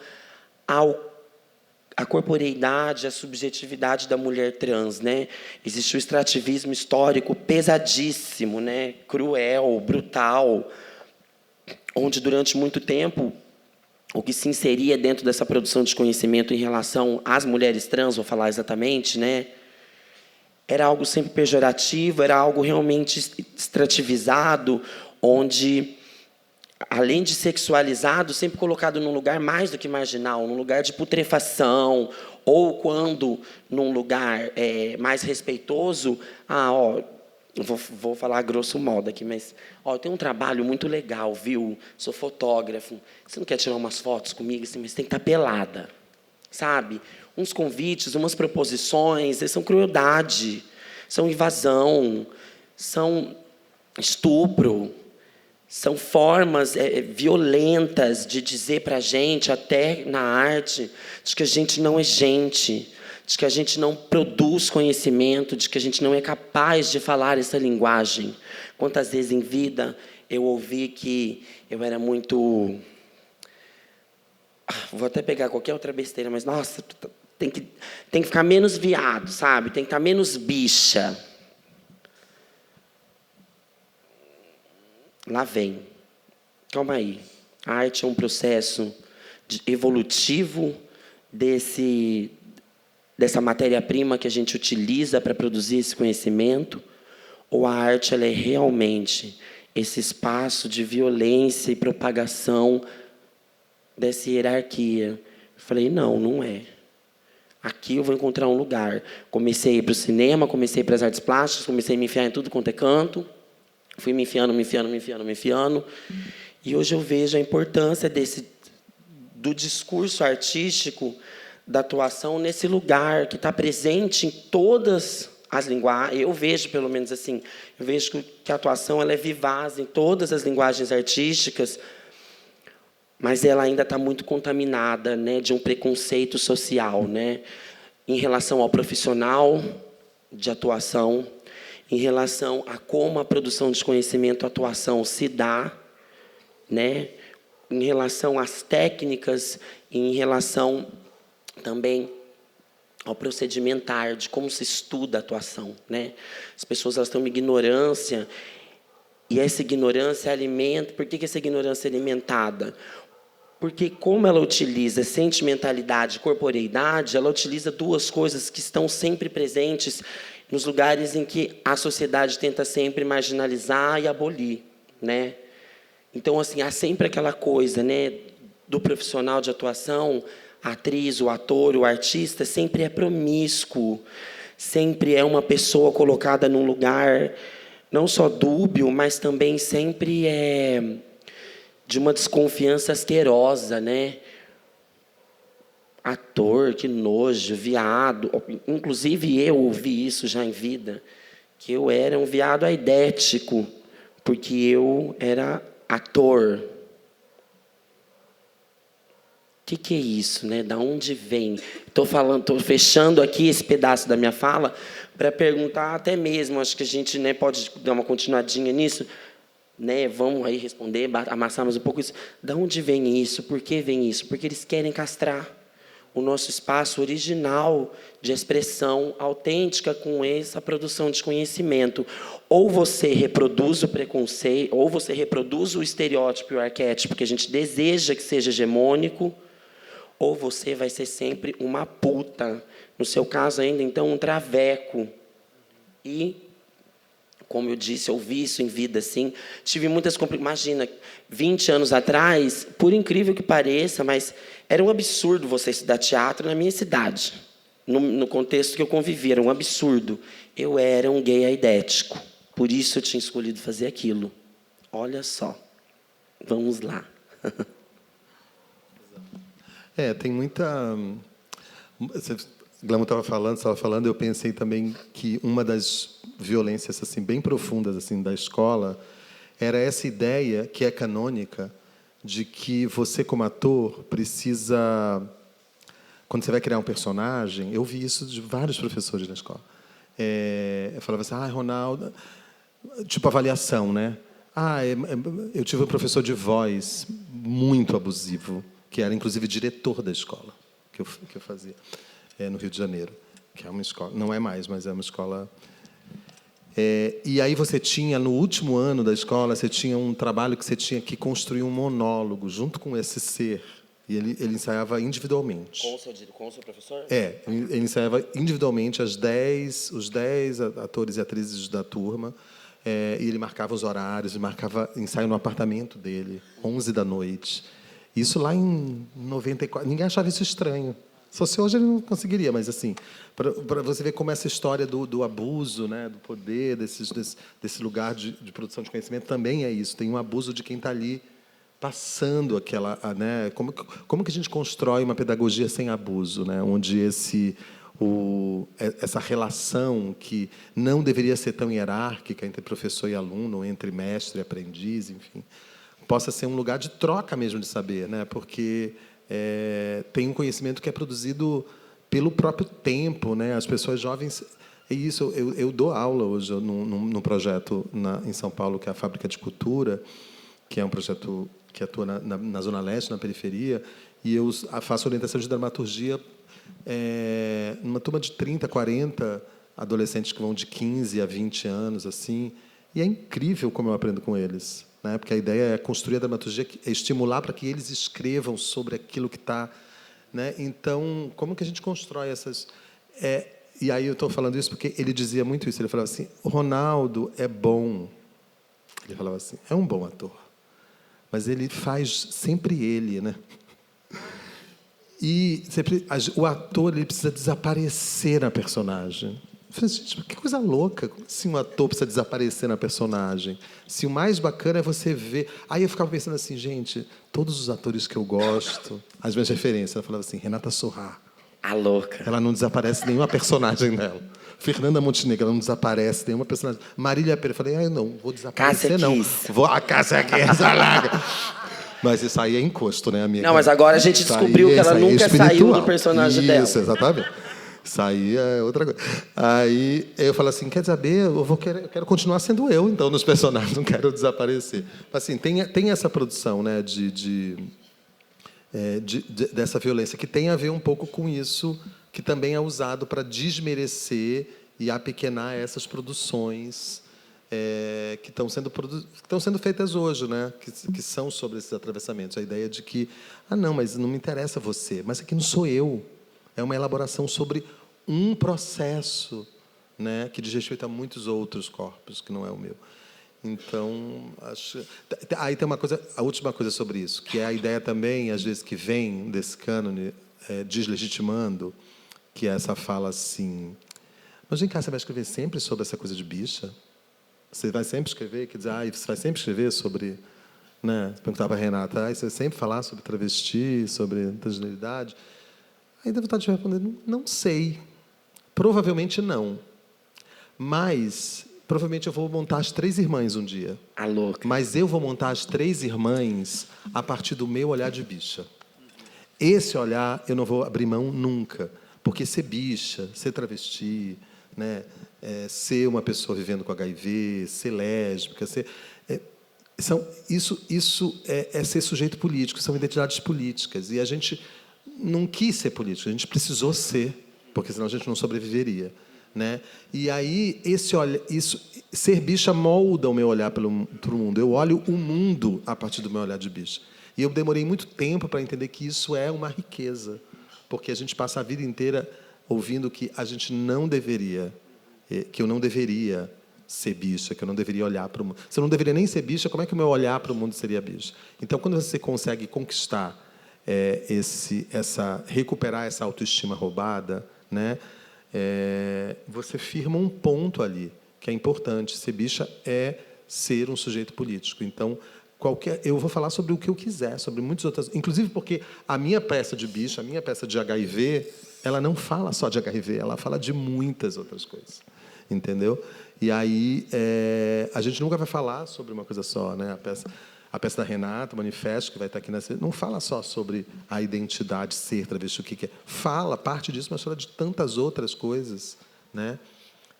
a corporeidade, a subjetividade da mulher trans, né? Existe o extrativismo histórico pesadíssimo, né? Cruel, brutal, onde durante muito tempo o que se inseria dentro dessa produção de conhecimento em relação às mulheres trans, vou falar exatamente, né? Era algo sempre pejorativo, era algo realmente extrativizado, onde, além de sexualizado, sempre colocado num lugar mais do que marginal, num lugar de putrefação, ou quando num lugar mais respeitoso, vou falar grosso modo aqui, mas eu tenho um trabalho muito legal, viu? Sou fotógrafo. Você não quer tirar umas fotos comigo, assim, mas tem que estar pelada, sabe? Uns convites, umas proposições, são crueldade, são invasão, são estupro. São formas violentas de dizer para a gente, até na arte, de que a gente não é gente, de que a gente não produz conhecimento, de que a gente não é capaz de falar essa linguagem. Quantas vezes em vida eu ouvi que eu era muito... Vou até pegar qualquer outra besteira, mas, nossa, tem que ficar menos viado, sabe? Tem que estar menos bicha. Lá vem. Calma aí. A arte é um processo evolutivo dessa matéria-prima que a gente utiliza para produzir esse conhecimento? Ou a arte ela é realmente esse espaço de violência e propagação dessa hierarquia? Eu falei, não é. Aqui eu vou encontrar um lugar. Comecei a ir para o cinema, comecei para as artes plásticas, comecei a me enfiar em tudo quanto é canto. Fui me enfiando. E hoje eu vejo a importância do discurso artístico, da atuação nesse lugar que está presente em todas as linguagens. Eu vejo, pelo menos assim, eu vejo que a atuação ela é vivaz em todas as linguagens artísticas, mas ela ainda está muito contaminada, né, de um preconceito social, né, em relação ao profissional de atuação, em relação a como a produção de conhecimento, a atuação se dá, né? Em relação às técnicas, em relação também ao procedimentar, de como se estuda a atuação, né? As pessoas elas têm uma ignorância, e essa ignorância alimenta... Por que essa ignorância é alimentada? Porque, como ela utiliza sentimentalidade e corporeidade, ela utiliza duas coisas que estão sempre presentes nos lugares em que a sociedade tenta sempre marginalizar e abolir, né? Então, assim, há sempre aquela coisa, né, do profissional de atuação, a atriz, o ator, o artista, sempre é promíscuo, sempre é uma pessoa colocada num lugar não só dúbio, mas também sempre é de uma desconfiança asquerosa, né? Ator, que nojo, viado. Inclusive, eu ouvi isso já em vida, que eu era um viado aidético, porque eu era ator. O que é isso, né? Da onde vem? Estou fechando aqui esse pedaço da minha fala para perguntar até mesmo, acho que a gente, né, pode dar uma continuadinha nisso, né? Vamos aí responder, amassar mais um pouco isso. Da onde vem isso? Por que vem isso? Porque eles querem castrar o nosso espaço original de expressão autêntica com essa produção de conhecimento. Ou você reproduz o preconceito, ou você reproduz o estereótipo e o arquétipo que a gente deseja que seja hegemônico, ou você vai ser sempre uma puta. No seu caso ainda, então, um traveco. E, como eu disse, eu vi isso em vida, assim, tive muitas complicações. Imagina, 20 anos atrás, por incrível que pareça, mas era um absurdo você estudar teatro na minha cidade, no contexto que eu convivi, era um absurdo. Eu era um gay aidético, por isso eu tinha escolhido fazer aquilo. Olha só, vamos lá. Tem muita... Glamour estava falando, eu pensei também que uma das violências assim bem profundas assim da escola era essa ideia que é canônica de que você como ator precisa, quando você vai criar um personagem, eu vi isso de vários professores na escola, eu falava assim, Ronaldo, tipo avaliação, né? Eu tive um professor de voz muito abusivo, que era inclusive diretor da escola. que eu fazia no Rio de Janeiro, que é uma escola, não é mais, mas é uma escola. E aí você tinha, no último ano da escola, você tinha um trabalho que você tinha que construir um monólogo junto com esse ser. E ele ensaiava individualmente. Com o seu professor? Ele ensaiava individualmente os 10 atores e atrizes da turma. E ele marcava os horários, ele marcava ensaio no apartamento dele, 11 da noite. Isso lá em 94. Ninguém achava isso estranho. Só se hoje ele não conseguiria, mas assim, para você ver como essa história do abuso, né, do poder, desse lugar de produção de conhecimento também é isso. Tem um abuso de quem está ali passando aquela, né, como que a gente constrói uma pedagogia sem abuso, né, onde essa relação que não deveria ser tão hierárquica entre professor e aluno, entre mestre e aprendiz, enfim, possa ser um lugar de troca mesmo de saber, né, porque tem um conhecimento que é produzido pelo próprio tempo, né? As pessoas jovens. E isso, eu dou aula hoje num projeto em São Paulo, que é a Fábrica de Cultura, que é um projeto que atua na Zona Leste, na periferia, e eu faço orientação de dramaturgia numa turma de 30, 40 adolescentes que vão de 15 a 20 anos, assim, e é incrível como eu aprendo com eles. Né? Porque a ideia é construir a dramaturgia, é estimular para que eles escrevam sobre aquilo que está. Né? Então, como que a gente constrói essas... E aí eu estou falando isso porque ele dizia muito isso. Ele falava assim, o Ronaldo é bom. Ele falava assim, é um bom ator. Mas ele faz sempre ele. Né? E sempre, o ator ele precisa desaparecer na personagem. Eu falei, gente, que coisa louca. Como assim um ator precisa desaparecer na personagem? Se o mais bacana é você ver... Aí eu ficava pensando assim, gente, todos os atores que eu gosto, as minhas referências, ela falava assim, Renata Sorrah. A louca. Ela não desaparece nenhuma personagem dela. Fernanda Montenegro, ela não desaparece nenhuma personagem. Marília Pêra, eu falei, eu não vou desaparecer, Cássia não. Kiss. A Cássia Kiss, larga. Mas isso aí é encosto, né, amiga? Não, mas agora a gente descobriu que ela nunca saiu do personagem dela. Isso, exatamente. Isso aí é outra coisa. Aí eu falo assim, quer saber, eu quero continuar sendo eu, então, nos personagens, não quero desaparecer. Assim, tem essa produção, né, dessa violência, que tem a ver um pouco com isso, que também é usado para desmerecer e apequenar essas produções que estão sendo feitas hoje, né, que são sobre esses atravessamentos. A ideia de que, não, mas não me interessa você, mas aqui não sou eu. É uma elaboração sobre um processo, né, que diz respeito a muitos outros corpos, que não é o meu. Então, aí tem a última coisa sobre isso, que é a ideia também, às vezes, que vem desse cânone deslegitimando, que é essa fala assim, mas vem cá, você vai escrever sempre sobre essa coisa de bicha? Você vai sempre escrever, quer dizer, você vai sempre escrever sobre... Né, perguntava para a Renata, você vai sempre falar sobre travesti, sobre transgeneridade? Aí dá vontade de responder, não sei. Provavelmente não. Mas, provavelmente eu vou montar as 3 irmãs um dia. A louca. Mas eu vou montar as 3 irmãs a partir do meu olhar de bicha. Esse olhar eu não vou abrir mão nunca. Porque ser bicha, ser travesti, né, ser uma pessoa vivendo com HIV, ser lésbica, isso é ser sujeito político, são identidades políticas. E a gente não quis ser político, a gente precisou ser, porque senão a gente não sobreviveria, né? E aí ser bicha molda o meu olhar para o mundo. Eu olho o mundo a partir do meu olhar de bicha. E eu demorei muito tempo para entender que isso é uma riqueza, porque a gente passa a vida inteira ouvindo que a gente não deveria, que eu não deveria ser bicha, que eu não deveria olhar para o mundo. Se eu não deveria nem ser bicha, como é que o meu olhar para o mundo seria bicha? Então, quando você consegue conquistar recuperar essa autoestima roubada, né, você firma um ponto ali que é importante. Ser bicha é ser um sujeito político. Então, eu vou falar sobre o que eu quiser, sobre muitas outras, inclusive porque a minha peça de bicha, a minha peça de HIV, ela não fala só de HIV, ela fala de muitas outras coisas, entendeu? E aí a gente nunca vai falar sobre uma coisa só, né? A peça da Renata, o Manifesto, que vai estar aqui não fala só sobre a identidade, ser travesti, o que é. Fala, parte disso, mas fala de tantas outras coisas, né?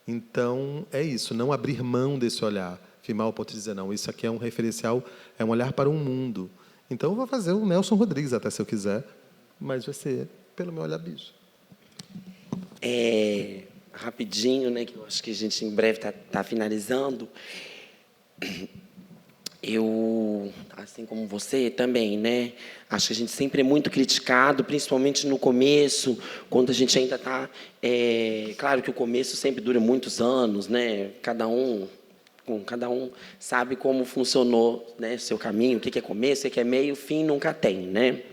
Então, é isso, não abrir mão desse olhar. Firmar o ponto de dizer, não, isso aqui é um referencial, é um olhar para um mundo. Então, eu vou fazer o Nelson Rodrigues, até se eu quiser, mas vai ser pelo meu olhar bicho. Rapidinho, né, que eu acho que a gente em breve tá finalizando. Eu, assim como você também, né, acho que a gente sempre é muito criticado, principalmente no começo, quando a gente ainda está... claro que o começo sempre dura muitos anos, né, cada um sabe como funcionou, né, seu caminho, o que é começo, o que é meio, fim nunca tem, né?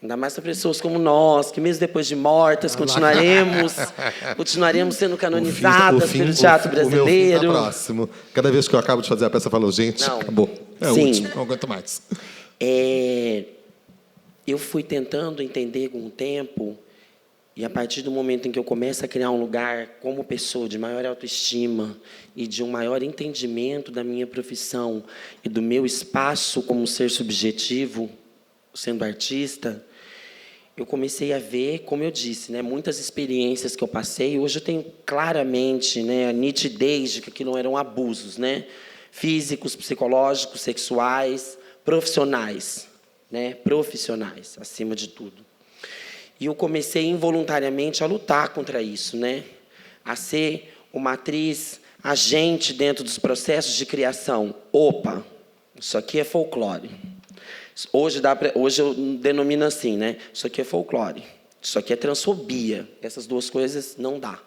Ainda mais para pessoas como nós, que mesmo depois de mortas, continuaremos sendo canonizadas pelo teatro brasileiro. O meu fim tá próximo. Cada vez que eu acabo de fazer a peça, eu falo, gente, acabou. É o último, não aguento mais. Eu fui tentando entender com o tempo, e a partir do momento em que eu começo a criar um lugar como pessoa de maior autoestima e de um maior entendimento da minha profissão e do meu espaço como ser subjetivo, sendo artista, eu comecei a ver, como eu disse, né, muitas experiências que eu passei. Hoje eu tenho claramente, né, a nitidez de que aquilo eram abusos, né, físicos, psicológicos, sexuais, profissionais, né, profissionais, acima de tudo. E eu comecei involuntariamente a lutar contra isso, né, a ser uma atriz agente dentro dos processos de criação. Opa, isso aqui é folclore. Hoje eu denomino assim, né? Isso aqui é folclore, isso aqui é transfobia. Essas duas coisas não dá.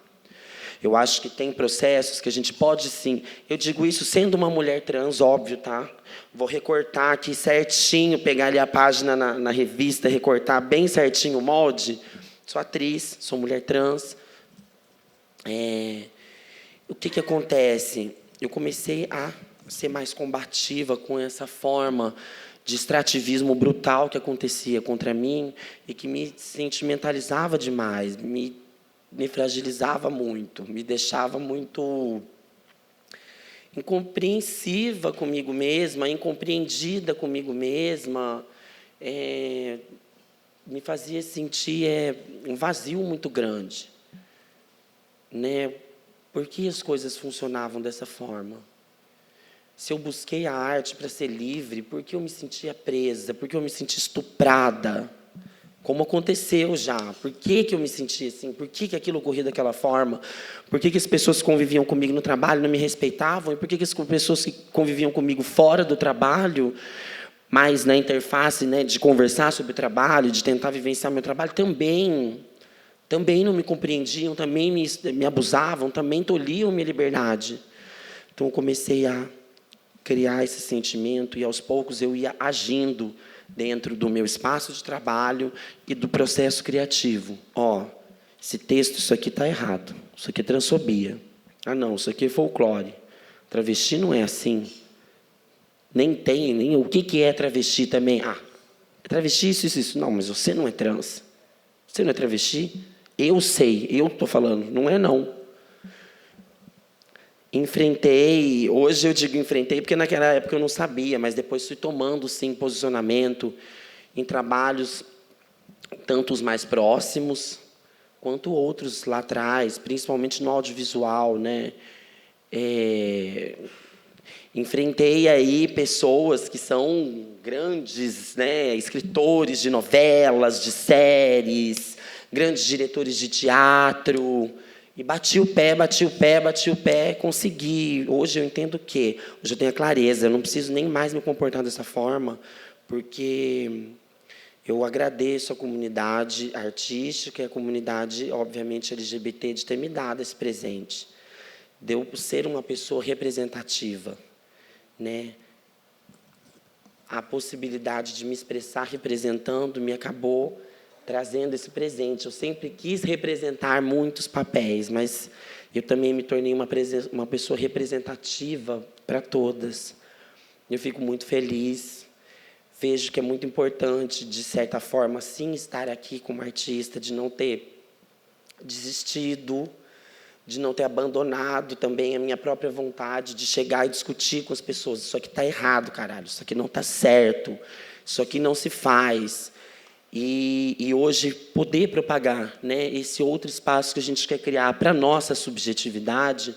Eu acho que tem processos que a gente pode, sim... Eu digo isso sendo uma mulher trans, óbvio, tá? Vou recortar aqui certinho, pegar ali a página na revista, recortar bem certinho o molde. Sou atriz, sou mulher trans. O que acontece? Eu comecei a ser mais combativa com essa forma de extrativismo brutal que acontecia contra mim e que me sentimentalizava demais, me fragilizava muito, me deixava muito incompreensiva comigo mesma, incompreendida comigo mesma, me fazia sentir um vazio muito grande, né? Por que as coisas funcionavam dessa forma? Se eu busquei a arte para ser livre, por que eu me sentia presa? Por que eu me sentia estuprada? Como aconteceu já? Por que eu me sentia assim? Por que aquilo ocorria daquela forma? Por que as pessoas que conviviam comigo no trabalho não me respeitavam? E por que as pessoas que conviviam comigo fora do trabalho, mas na interface, né, de conversar sobre o trabalho, de tentar vivenciar meu trabalho, também não me compreendiam, também me abusavam, também tolhiam minha liberdade? Então, eu comecei a criar esse sentimento e, aos poucos, eu ia agindo dentro do meu espaço de trabalho e do processo criativo. Esse texto, isso aqui está errado. Isso aqui é transfobia. Não, isso aqui é folclore. Travesti não é assim. Nem o que é travesti também. É travesti, isso. Não, mas você não é trans. Você não é travesti? Eu sei, eu estou falando. Não é, não. Enfrentei, hoje eu digo enfrentei, porque naquela época eu não sabia, mas depois fui tomando, sim, posicionamento em trabalhos, tanto os mais próximos, quanto outros lá atrás, principalmente no audiovisual, né? Enfrentei aí pessoas que são grandes, né, escritores de novelas, de séries, grandes diretores de teatro. E bati o pé, consegui. Hoje eu entendo que, hoje eu tenho a clareza, eu não preciso nem mais me comportar dessa forma, porque eu agradeço a comunidade artística e a comunidade, obviamente, LGBT, de ter me dado esse presente. De eu ser uma pessoa representativa, né? A possibilidade de me expressar representando me acabou trazendo esse presente. Eu sempre quis representar muitos papéis, mas eu também me tornei uma pessoa representativa para todas. Eu fico muito feliz. Vejo que é muito importante, de certa forma, sim, estar aqui como artista, de não ter desistido, de não ter abandonado também a minha própria vontade de chegar e discutir com as pessoas. Isso aqui está errado, caralho. Isso aqui não está certo. Isso aqui não se faz. E hoje poder propagar, né, esse outro espaço que a gente quer criar para a nossa subjetividade,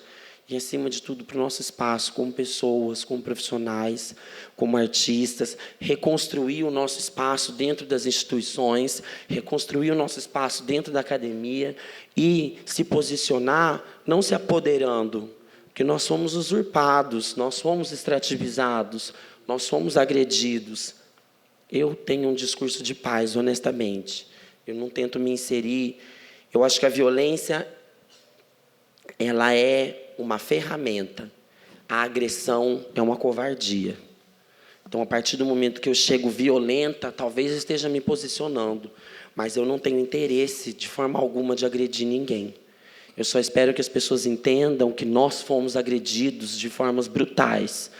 e, acima de tudo, para o nosso espaço, como pessoas, como profissionais, como artistas, reconstruir o nosso espaço dentro das instituições, reconstruir o nosso espaço dentro da academia e se posicionar, não se apoderando, porque nós somos usurpados, nós somos extrativizados, nós somos agredidos. Eu tenho um discurso de paz, honestamente. Eu não tento me inserir. Eu acho que a violência, ela é uma ferramenta. A agressão é uma covardia. Então, a partir do momento que eu chego violenta, talvez eu esteja me posicionando, mas eu não tenho interesse, de forma alguma, de agredir ninguém. Eu só espero que as pessoas entendam que nós fomos agredidos de formas brutais,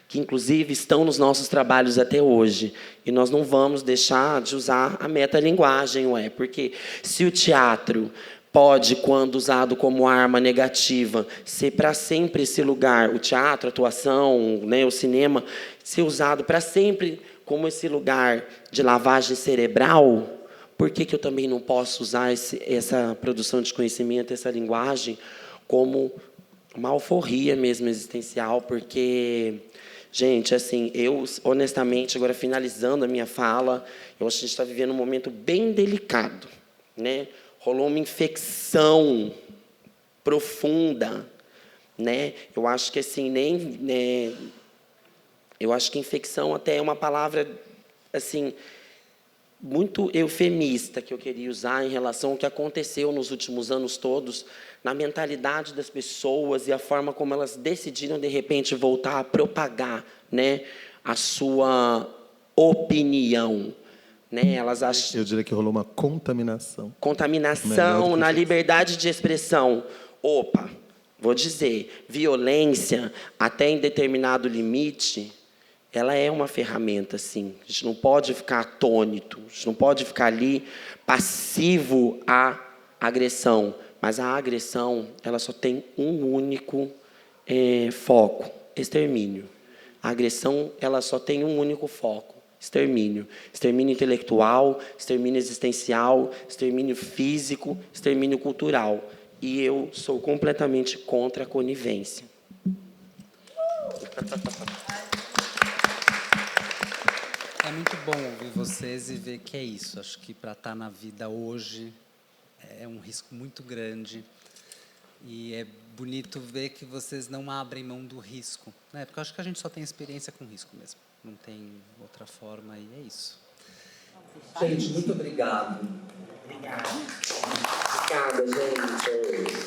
que, inclusive, estão nos nossos trabalhos até hoje. E nós não vamos deixar de usar a metalinguagem, porque se o teatro pode, quando usado como arma negativa, ser para sempre esse lugar, o teatro, a atuação, né, o cinema, ser usado para sempre como esse lugar de lavagem cerebral, por que eu também não posso usar essa produção de conhecimento, essa linguagem, como uma alforria mesmo existencial? Porque, gente, assim, eu, honestamente, agora finalizando a minha fala, eu acho que a gente está vivendo um momento bem delicado, né? Rolou uma infecção profunda, né? Eu acho que assim, eu acho que infecção até é uma palavra assim muito eufemista que eu queria usar em relação ao que aconteceu nos últimos anos todos na mentalidade das pessoas e a forma como elas decidiram de repente voltar a propagar, né, a sua opinião. Né, elas acham... Eu diria que rolou uma contaminação. Contaminação na liberdade de expressão. Opa, vou dizer, violência, até em determinado limite, ela é uma ferramenta, sim. A gente não pode ficar atônito, a gente não pode ficar ali passivo à agressão. Mas a agressão, ela só tem um único foco, extermínio. A agressão, ela só tem um único foco. Extermínio. Extermínio intelectual, extermínio existencial, extermínio físico, extermínio cultural. E eu sou completamente contra a conivência. É muito bom ouvir vocês e ver que é isso. Acho que para estar na vida hoje é um risco muito grande. E é bonito ver que vocês não abrem mão do risco, né? Porque eu acho que a gente só tem experiência com risco mesmo. Não tem outra forma e é isso. Gente, muito obrigado. Obrigada, gente.